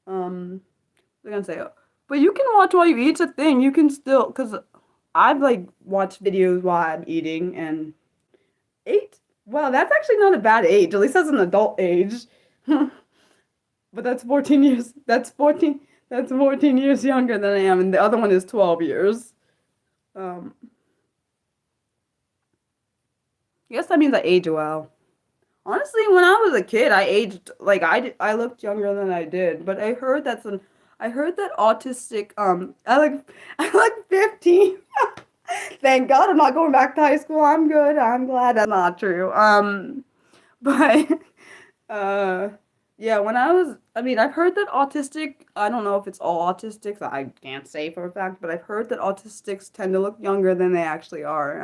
They're gonna say, but you can watch while you eat. It's a thing. You can still, cause I've like watched videos while I'm eating and eight. Well, that's actually not a bad age. At least that's an adult age. But that's 14 years. That's 14. That's 14 years younger than I am, and the other one is 12 years. Um, I guess that means I age well. Honestly, when I was a kid, I aged like I looked younger than I did. But I heard that autistic I like 15. Thank God I'm not going back to high school. I'm good. I'm glad that's not true. But uh Yeah, I mean, I've heard that I don't know if it's all autistics, I can't say for a fact, but I've heard that autistics tend to look younger than they actually are.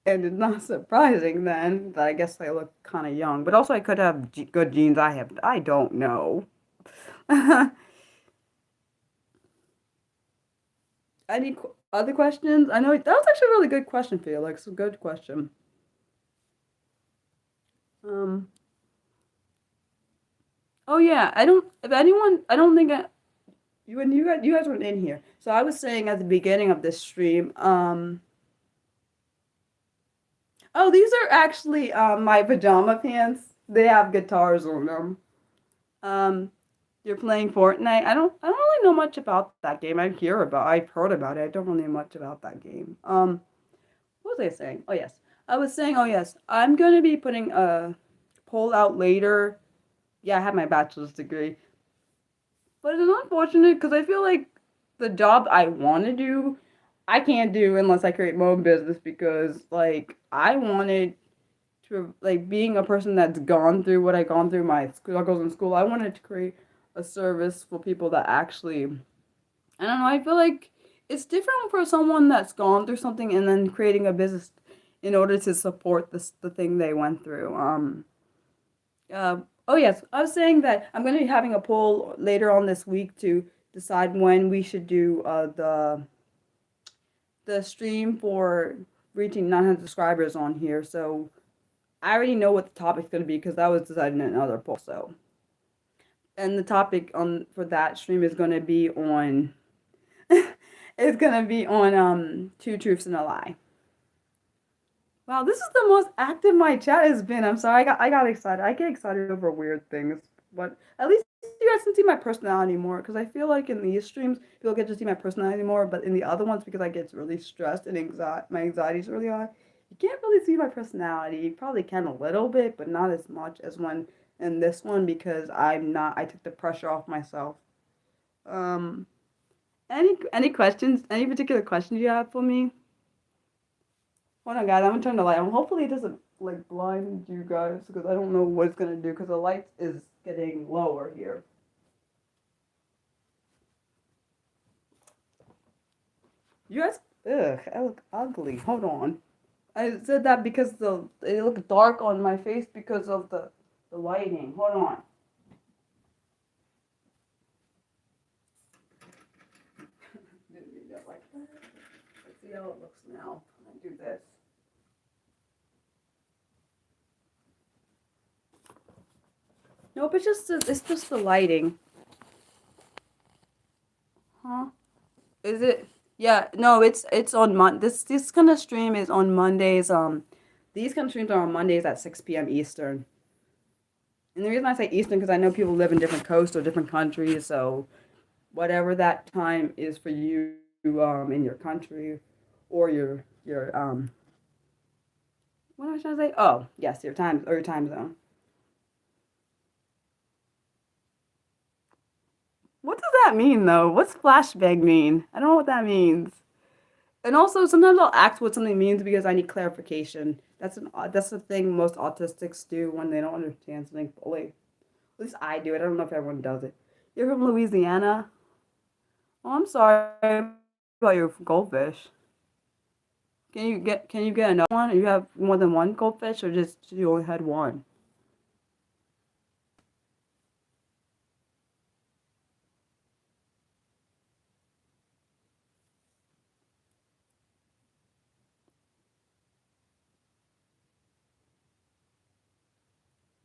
And it's not surprising then that I guess they look kind of young. But also, I could have good genes. I don't know. Any other questions? I know that was actually a really good question, Felix. A good question. Um, oh yeah, I don't. If anyone, I don't think you guys weren't in here. So I was saying at the beginning of this stream. Oh, these are actually my pajama pants. They have guitars on them. Um, you're playing Fortnite. I don't really know much about that game. I've heard about it. I don't really know much about that game. What was I saying? Oh yes, I was saying. Oh yes, I'm gonna be putting a poll out later. Yeah, I have my bachelor's degree, but it's unfortunate because I feel like the job I want to do, I can't do unless I create my own business because like I wanted to like being a person that's gone through what I gone through my struggles in school. I wanted to create a service for people that actually I don't know. I feel like it's different for someone that's gone through something and then creating a business in order to support the thing they went through. Oh yes, I was saying that I'm going to be having a poll later on this week to decide when we should do the stream for reaching 900 subscribers on here. So I already know what the topic's going to be because that was decided in another poll. So, and the topic on for that stream is going to be on it's going to be on two truths and a lie. Wow, this is the most active my chat has been. I'm sorry, I got excited. I get excited over weird things, but at least you guys can see my personality more. Because I feel like in these streams, people get to see my personality more, but in the other ones, because I get really stressed and my anxiety's really high, you can't really see my personality. You probably can a little bit, but not as much as when in this one because I'm not. I took the pressure off myself. Um, any questions? Any particular questions you have for me? Hold on, guys. I'm gonna turn the light on. Hopefully, it doesn't like blind you guys because I don't know what it's gonna do because the light is getting lower here. You guys, ugh, I look ugly. Hold on. I said that because it looked dark on my face because of the lighting. Hold on. Like that. Let's see how it looks now. I do this. Nope, it's just the lighting. Huh? Is it? Yeah, no, it's on this kind of stream is on Mondays. These kind of streams are on Mondays at 6 p.m. Eastern. And the reason I say Eastern because I know people live in different coasts or different countries, so whatever that time is for you in your country or your what was I trying to say? Oh, yes, your time zone. What does that mean though? What's flashbang mean? I don't know what that means. And also, sometimes I'll ask what something means because I need clarification. That's the thing most autistics do when they don't understand something fully. At least I do it. I don't know if everyone does it. You're from Louisiana? Oh, I'm sorry about your goldfish. Can you get another one? You have more than one goldfish, or just you only had one?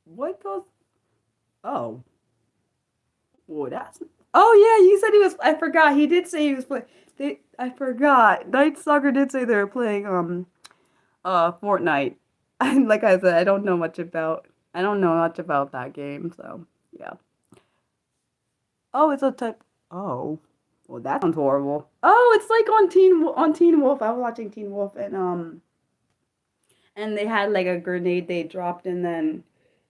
What goes? Oh, well, that's. Oh yeah, you said he was. I forgot. He did say he was playing. I forgot. Night Stalker did say they were playing Fortnite. And like I said, I don't know much about that game, so yeah. Oh, it's a type. Oh, well, that sounds horrible. Oh, it's like on Teen Wolf. I was watching Teen Wolf, and they had like a grenade they dropped, and then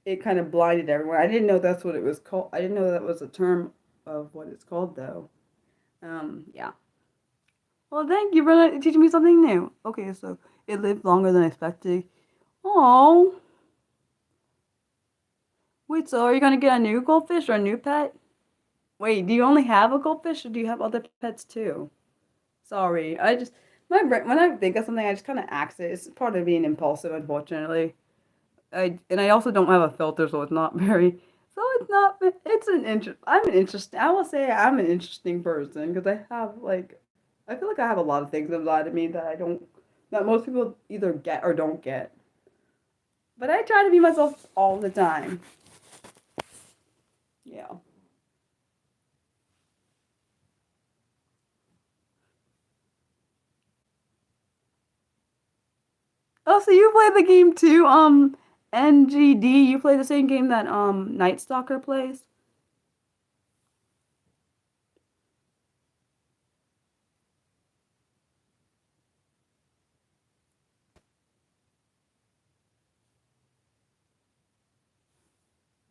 it kind of blinded everyone. I didn't know that's what it was called. I didn't know that was a term of what it's called though. Yeah. Well, thank you for teaching me something new. Okay, so it lived longer than expected. Oh, Wait, so are you gonna get a new goldfish or a new pet? Wait, do you only have a goldfish or do you have other pets too? Sorry, I just my brain when I think of something, I just kind of act it. It's part of being impulsive, unfortunately. I also don't have a filter, so it's not very. So it's not. It's an interest. I'm an interesting. I will say I'm an interesting person because I have like, I feel like I have a lot of things inside of me that I don't, that most people either get or don't get. But I try to be myself all the time. Yeah. Oh, so you play the game too? NGD. You play the same game that Night Stalker plays?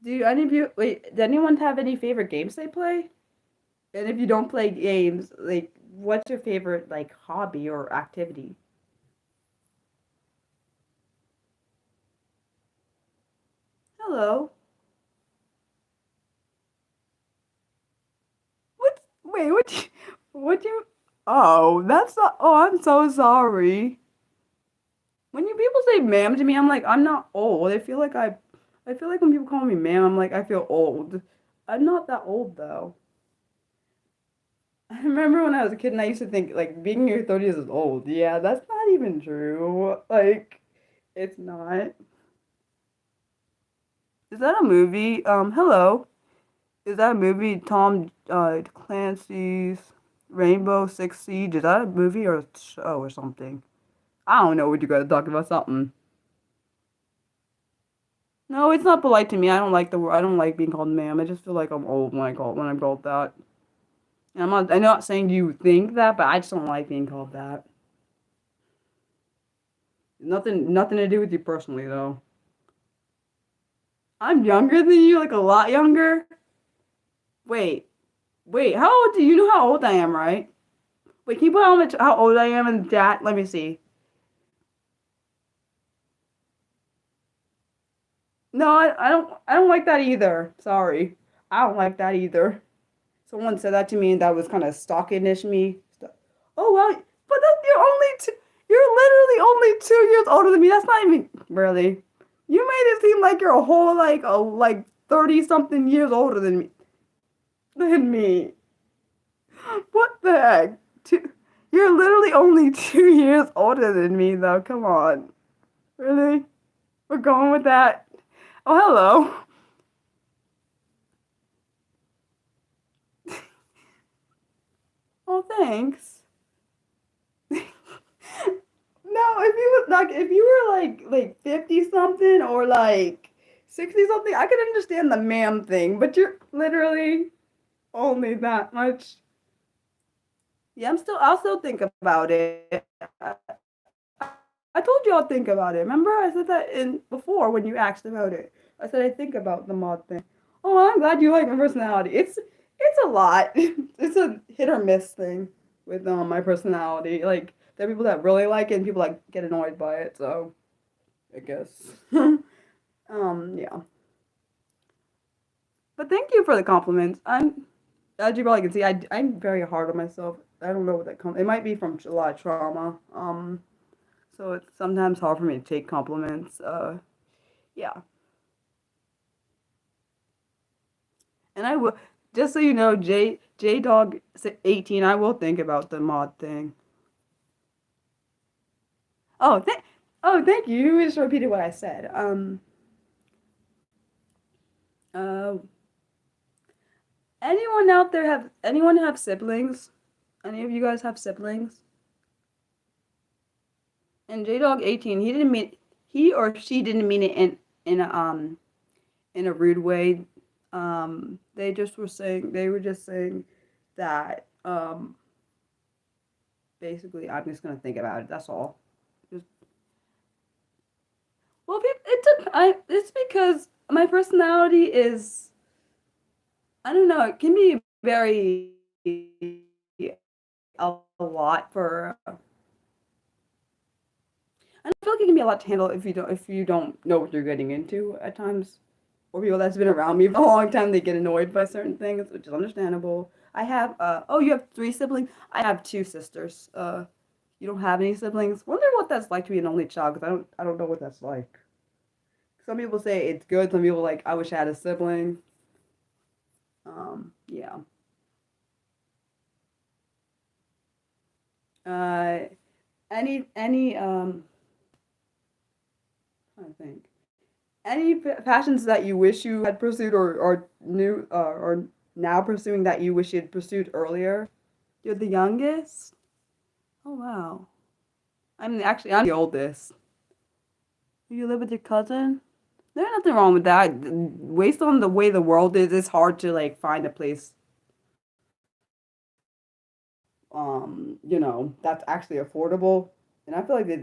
Do any of you wait? Does anyone have any favorite games they play? And if you don't play games, like, what's your favorite like hobby or activity? Hello. What? Wait. What? What do you? Oh, that's not. Oh, I'm so sorry. When you people say "ma'am" to me, I'm like, I'm not old. I feel like I feel like when people call me "ma'am," I'm like, I feel old. I'm not that old though. I remember when I was a kid and I used to think like being in your 30s is old. Yeah, that's not even true. Like, it's not. Is that a movie? Hello. Is that a movie Tom Clancy's Rainbow Six Siege? Is that a movie or a show or something? I don't know what you guys are talking about. Something. No, it's not polite to me. I don't like the word. I don't like being called ma'am. I just feel like I'm old when I'm called that. And I'm not saying you think that, but I just don't like being called that. Nothing to do with you personally though. I'm younger than you, like a lot younger. Wait, wait. How old do you know how old I am, right? Wait, can you put how much how old I am in chat? Let me see. No, I don't like that either. Sorry. I don't like that either. Someone said that to me and that was kind of stalking-ish me. Oh well, but that's you're only two, you're literally only 2 years older than me. That's not even really. You made it seem like you're a whole like 30 something years older than me. What the heck? You're literally only 2 years older than me though. Come on. Really? We're going with that. Oh, hello. Oh, thanks. No, if you were like 50 something or like 60 something, I could understand the ma'am thing, but you're literally only that much. Yeah, I'll still think about it. I told you I'll think about it. Remember I said that in before when you asked about it. I said I think about the mod thing. Oh, I'm glad you like my personality. It's a lot. It's a hit or miss thing with my personality. Like there are people that really like it and people that get annoyed by it. So I guess. Yeah. But thank you for the compliments. As you probably can see, I'm very hard on myself. I don't know what that comes. It might be from a lot of trauma. So it's sometimes hard for me to take compliments. Yeah. And I will, just so you know, J Dog 18. I will think about the mod thing. Oh, thank you. You just repeated what I said. Uh, anyone have siblings? Any of you guys have siblings? And J Dog 18, he or she didn't mean it in a rude way. They were just saying that basically I'm just gonna think about it. That's all. Just, well, it's because my personality is I don't know. It can be very a lot for. I feel like it can be a lot to handle if you don't know what you're getting into at times. or people that's been around me for a long time, they get annoyed by certain things, which is understandable. I have oh, you have three siblings? I have two sisters. You don't have any siblings? Wonder what that's like to be an only child, because I don't know what that's like. Some people say it's good, some people like I wish I had a sibling. Yeah. Uh any I think any passions that you wish you had pursued or knew or now pursuing that you wish you had pursued earlier? You're the youngest? Oh wow. I'm the oldest. You live with your cousin? There's nothing wrong with that. Based on the way the world is, it's hard to like find a place that's actually affordable. And I feel like they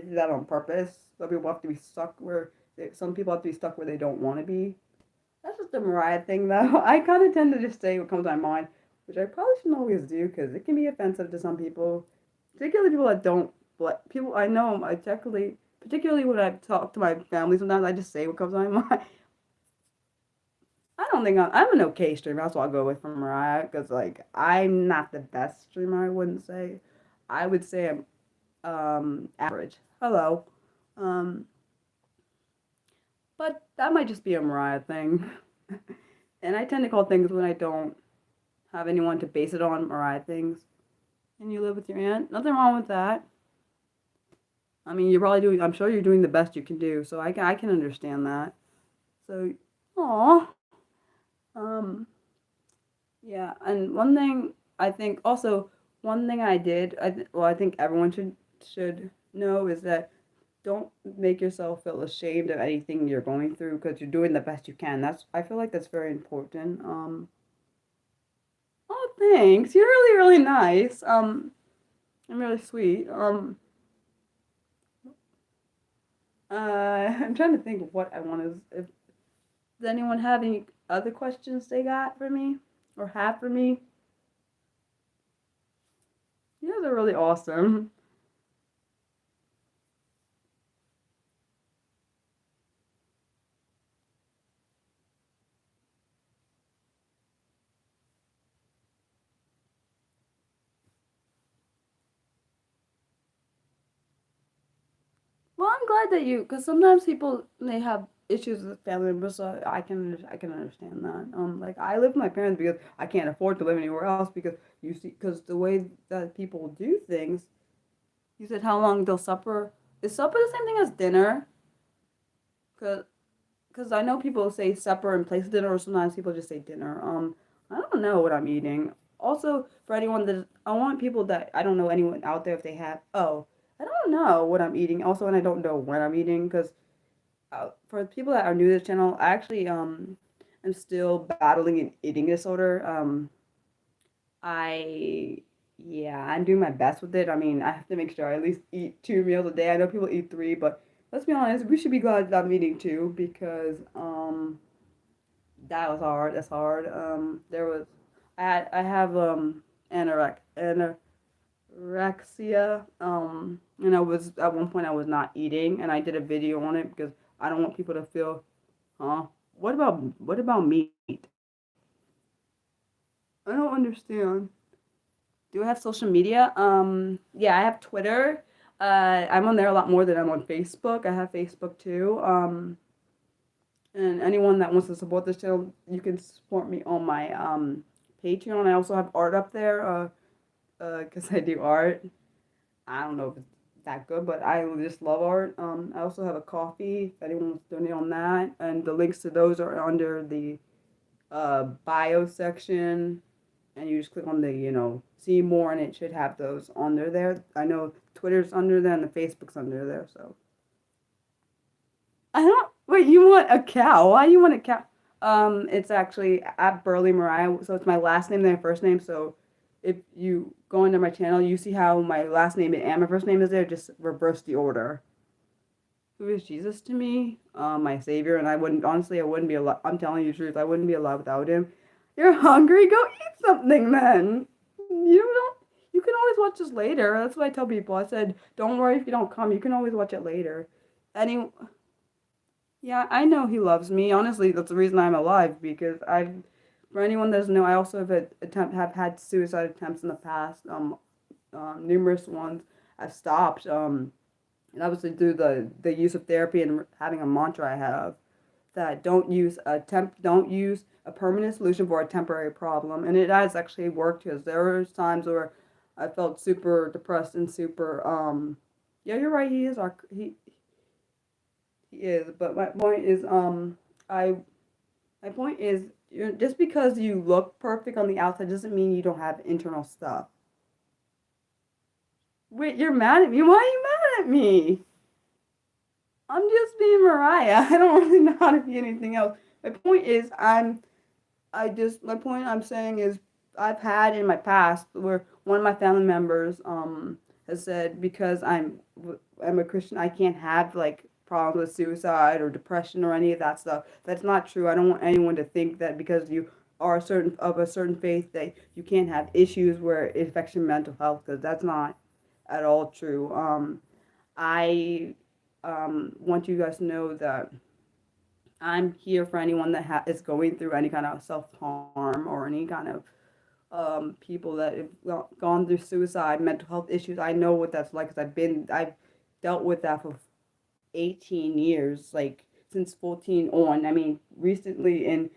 did that on purpose. Some people have to be stuck where they don't want to be. That's just a Mariah thing, though. I kind of tend to just say what comes to my mind, which I probably shouldn't always do because it can be offensive to some people, particularly people that don't. But people I know, particularly when I talk to my family, sometimes I just say what comes to my mind. I don't think I'm an okay streamer. That's what I'll go with from Mariah because like I'm not the best streamer. I wouldn't say. I would say I'm average. Hello, um, but that might just be a Mariah thing. And I tend to call things when I don't have anyone to base it on Mariah things. And you live with your aunt? Nothing wrong with that. I mean, you're probably doing. I'm sure you're doing the best you can do. So I can understand that. So, aw, um, yeah. And one thing I think also one thing I did. I think everyone should know is that don't make yourself feel ashamed of anything you're going through because you're doing the best you can. I feel like that's very important. Oh, thanks. You're really, really nice. I'm really sweet. I'm trying to think of what I want to. If does anyone have any other questions they got for me or have for me? You guys are really awesome. Well, I'm glad that because sometimes people they have issues with family members, so I can understand that. Like I live with my parents because I can't afford to live anywhere else because because the way that people do things. You said how long they'll supper? Is supper the same thing as dinner? Cause Because I know people say supper in place of dinner, or sometimes people just say dinner. I don't know what I'm eating. Also, for anyone that I want people that I don't know anyone out there if they have. Oh, I don't know what I'm eating. Also, and I don't know when I'm eating because for people that are new to the channel, I actually am still battling an eating disorder. I yeah, I'm doing my best with it. I mean, I have to make sure I at least eat 2 meals a day. I know people eat three, but let's be honest, we should be glad that I'm eating two because that was hard. That's hard. There was I have anorexia. And I was at one point I was not eating, and I did a video on it because I don't want people to feel, huh? What about meat? I don't understand. Do I have social media? Yeah, I have Twitter. I'm on there a lot more than I'm on Facebook. I have Facebook too. And anyone that wants to support this channel, you can support me on my Patreon. I also have art up there. Because I do art. I don't know if it's that good, but I just love art. I also have a coffee. If anyone wants to donate on that, and the links to those are under the bio section, and you just click on the see more, and it should have those under there. I know Twitter's under there and the Facebook's under there. So I don't wait. You want a cow? Why you want a cow? It's actually at Burley Mariah, so it's my last name and my first name. So if you go into my channel, you see how my last name and my first name is there. Just reverse the order. Who is Jesus to me? My savior, and I wouldn't be alive. I'm telling you the truth. I wouldn't be alive without him. You're hungry? Go eat something then. You can always watch this later. That's what I tell people. I said, don't worry if you don't come. You can always watch it later. Any Yeah, I know he loves me. Honestly, that's the reason I'm alive because for anyone that doesn't know, I also have had suicide attempts in the past. Numerous ones. I've stopped. And obviously through the use of therapy and having a mantra I have that don't use a permanent solution for a temporary problem, and it has actually worked because there were times where I felt super depressed and super yeah, you're right, he is, but I my point is just because you look perfect on the outside doesn't mean you don't have internal stuff. Wait, you're mad at me? Why are you mad at me? I'm just being Mariah. I don't really know how to be anything else. My point is, my point I'm saying is, I've had in my past where one of my family members has said because I'm a Christian, I can't have like problems with suicide or depression or any of that stuff. That's not true. I don't want anyone to think that because you are a certain faith that you can't have issues where it affects your mental health, because that's not at all true. I want you guys to know that I'm here for anyone that is going through any kind of self harm or any kind of people that have gone through suicide, mental health issues. I know what that's like because I've dealt with that for 18 years, like since 14 on. I mean, recently in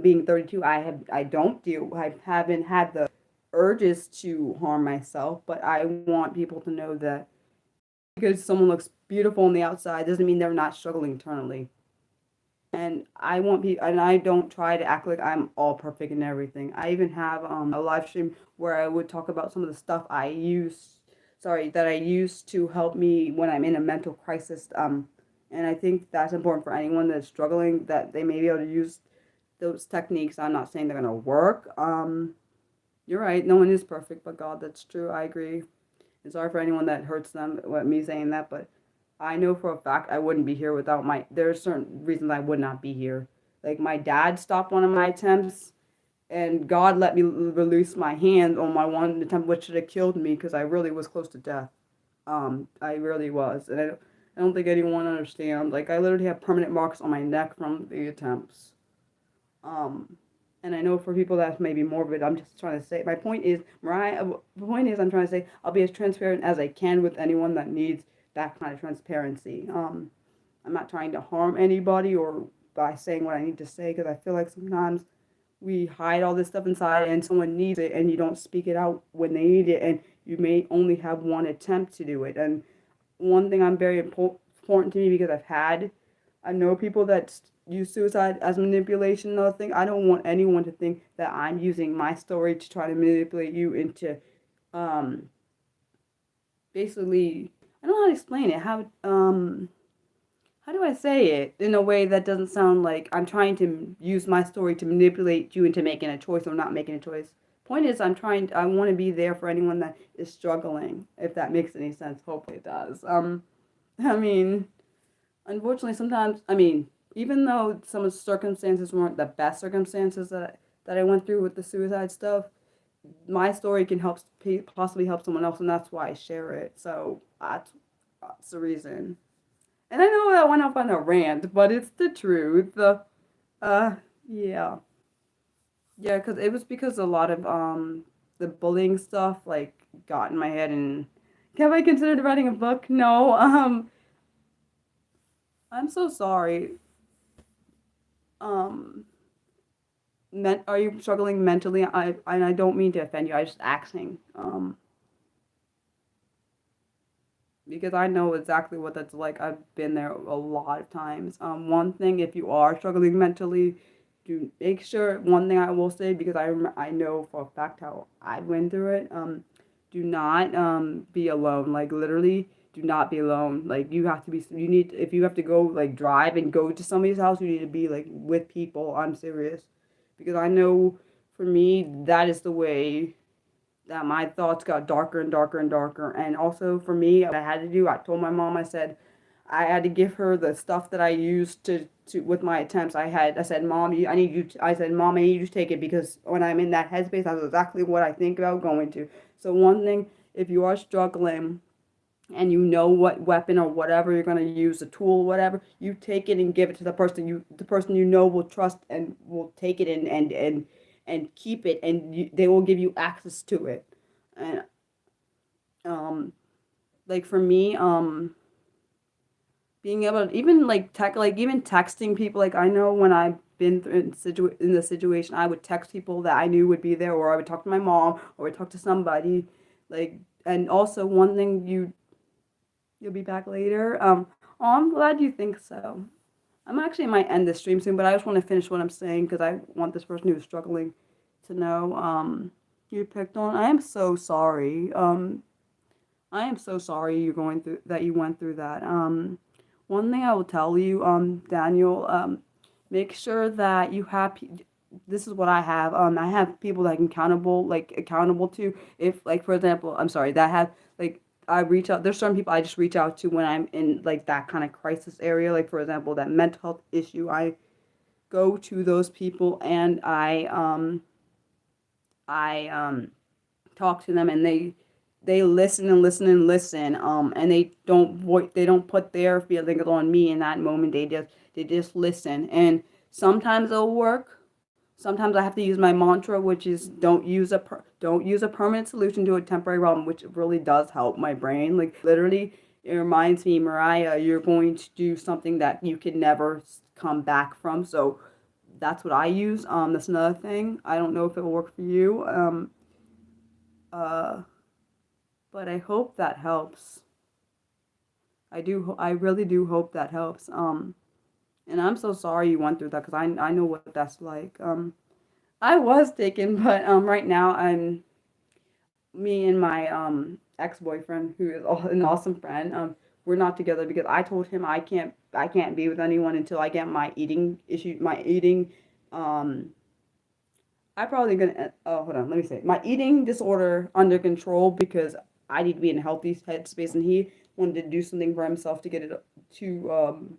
being 32, I haven't had the urges to harm myself, but I want people to know that because someone looks beautiful on the outside doesn't mean they're not struggling internally. And I don't try to act like I'm all perfect and everything. I even have a live stream where I would talk about some of the stuff that I use to help me when I'm in a mental crisis. And I think that's important for anyone that's struggling, that they may be able to use those techniques. I'm not saying they're gonna work. You're right. No one is perfect, but God, that's true. I agree. And sorry for anyone that hurts them with me saying that, but I know for a fact I wouldn't be here without there are certain reasons I would not be here. Like my dad stopped one of my attempts, and God let me release my hand on my one attempt, which should have killed me because I really was close to death. I really was, and I don't think anyone understands. Like I literally have permanent marks on my neck from the attempts. Um, and I know for people that's maybe morbid, I'm just trying to say, my point is, Mariah, the point is I'm trying to say I'll be as transparent as I can with anyone that needs that kind of transparency. I'm not trying to harm anybody or by saying what I need to say, because I feel like sometimes we hide all this stuff inside and someone needs it and you don't speak it out when they need it, and you may only have one attempt to do it. And one thing I'm very important to me, because I know people that use suicide as manipulation. Another thing, I don't want anyone to think that I'm using my story to try to manipulate you into, um, basically, I don't know how to explain it. How do I say it in a way that doesn't sound like I'm trying to use my story to manipulate you into making a choice or not making a choice? Point is, I want to be there for anyone that is struggling, if that makes any sense. Hopefully it does. I mean, unfortunately, sometimes, I mean, even though some of the circumstances weren't the best circumstances that I went through with the suicide stuff, my story can possibly help someone else, and that's why I share it. So that's the reason. And I know that went off on a rant, but it's the truth. Uh, yeah, yeah, because it was because a lot of the bullying stuff like got in my head, and have I considered writing a book? No. I'm so sorry. Um, are you struggling mentally? I don't mean to offend you. I just asking. Because I know exactly what that's like. I've been there a lot of times. One thing, if you are struggling mentally, do make sure. One thing I will say, because I know for a fact how I went through it. Do not be alone. Like literally, do not be alone. Like you have to be. You need, if you have to go like drive and go to somebody's house, you need to be like with people. I'm serious, because I know for me that is the way that my thoughts got darker and darker and darker. And also for me, what I had to do, I told my mom, I said, I had to give her the stuff that I used to with my attempts. I said, Mom, I said, Mom, I need you to take it, because when I'm in that headspace, that's exactly what I think about going to. So one thing, if you are struggling, and you know what weapon or whatever you're going to use, a tool, whatever, you take it and give it to the person you know will trust and will take it and keep it, and they will give you access to it. And um like for me, being able to even like even texting people, like I know when I've been in the situation, I would text people that I knew would be there, or I would talk to my mom, or I would talk to somebody, like. And also one thing, you'll be back later. Oh, I'm glad you think so. I'm actually might end the stream soon, but I just want to finish what I'm saying because I want this person who's struggling to know. You picked on. I am so sorry. I am so sorry you're going through that. You went through that. One thing I will tell you, Daniel, make sure that you have. This is what I have. I have people that I can accountable to. If, like, for example, I'm sorry, that have like I reach out. There's certain people I just reach out to when I'm in like that kind of crisis area. Like, for example, that mental health issue. I go to those people and I talk to them, and they listen and listen and listen, and they don't put their feelings on me in that moment. They just listen, and sometimes it'll work. Sometimes I have to use my mantra, which is don't use a permanent solution to a temporary problem, which really does help my brain. Like, literally, it reminds me, Mariah, you're going to do something that you can never come back from. So that's what I use. That's another thing. I don't know if it will work for you. Uh, but I hope that helps. I do. I really do hope that helps. And I'm so sorry you went through that because I know what that's like. I was taken, but right now me and my ex-boyfriend, who is an awesome friend. We're not together because I told him I can't be with anyone until I get my eating um I probably gonna oh hold on, let me say my eating disorder under control, because I need to be in a healthy headspace, and he wanted to do something for himself to get it to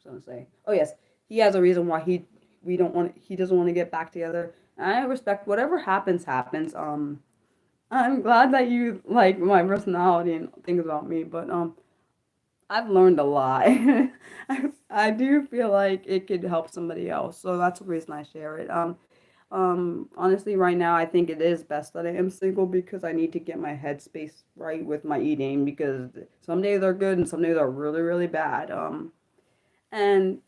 so to say. Oh yes, he has a reason why he doesn't want to get back together. And I respect whatever happens. I'm glad that you like my personality and things about me, but I've learned a lot. I do feel like it could help somebody else, so that's the reason I share it. Honestly, right now, I think it is best that I am single because I need to get my headspace right with my eating, because some days are good and some days are really, really bad. And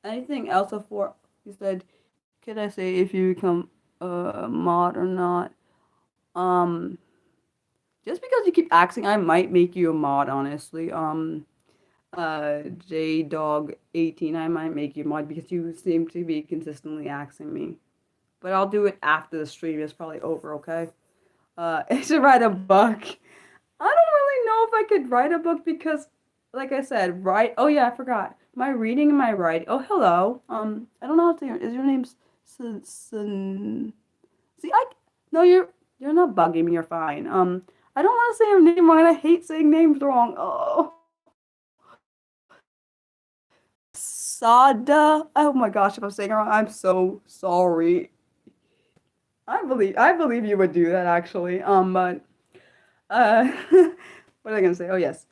anything else before you said, could I say if you become a mod or not? Um, just because you keep asking, I might make you a mod, honestly. JDog18, I might make you a mod because you seem to be consistently asking me. But I'll do it after the stream is probably over, okay? I should write a book. I don't really know if I could write a book because, like I said, write. Oh yeah, I forgot. My reading and my writing. Oh, hello. I don't know how to say Is your name See, no, you're not bugging me. You're fine. I don't want to say your name right. I hate saying names wrong. Oh, Sada. Oh my gosh, if I'm saying it wrong, I'm so sorry. I believe you would do that actually. But what am I gonna say? Oh yes,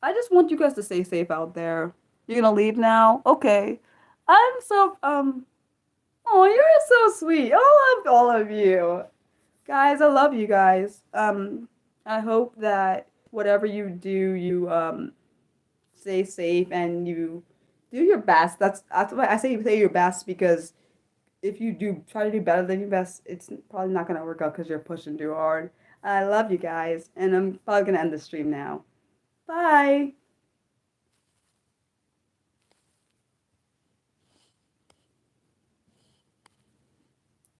I just want you guys to stay safe out there. You're gonna leave now? Okay. I'm so Oh, you're so sweet. I love all of you. Guys, I love you guys. I hope that whatever you do, you stay safe and you do your best. That's why I say your best, because if you do try to do better than your best, it's probably not gonna work out because you're pushing too hard. I love you guys, and I'm probably gonna end the stream now. Bye.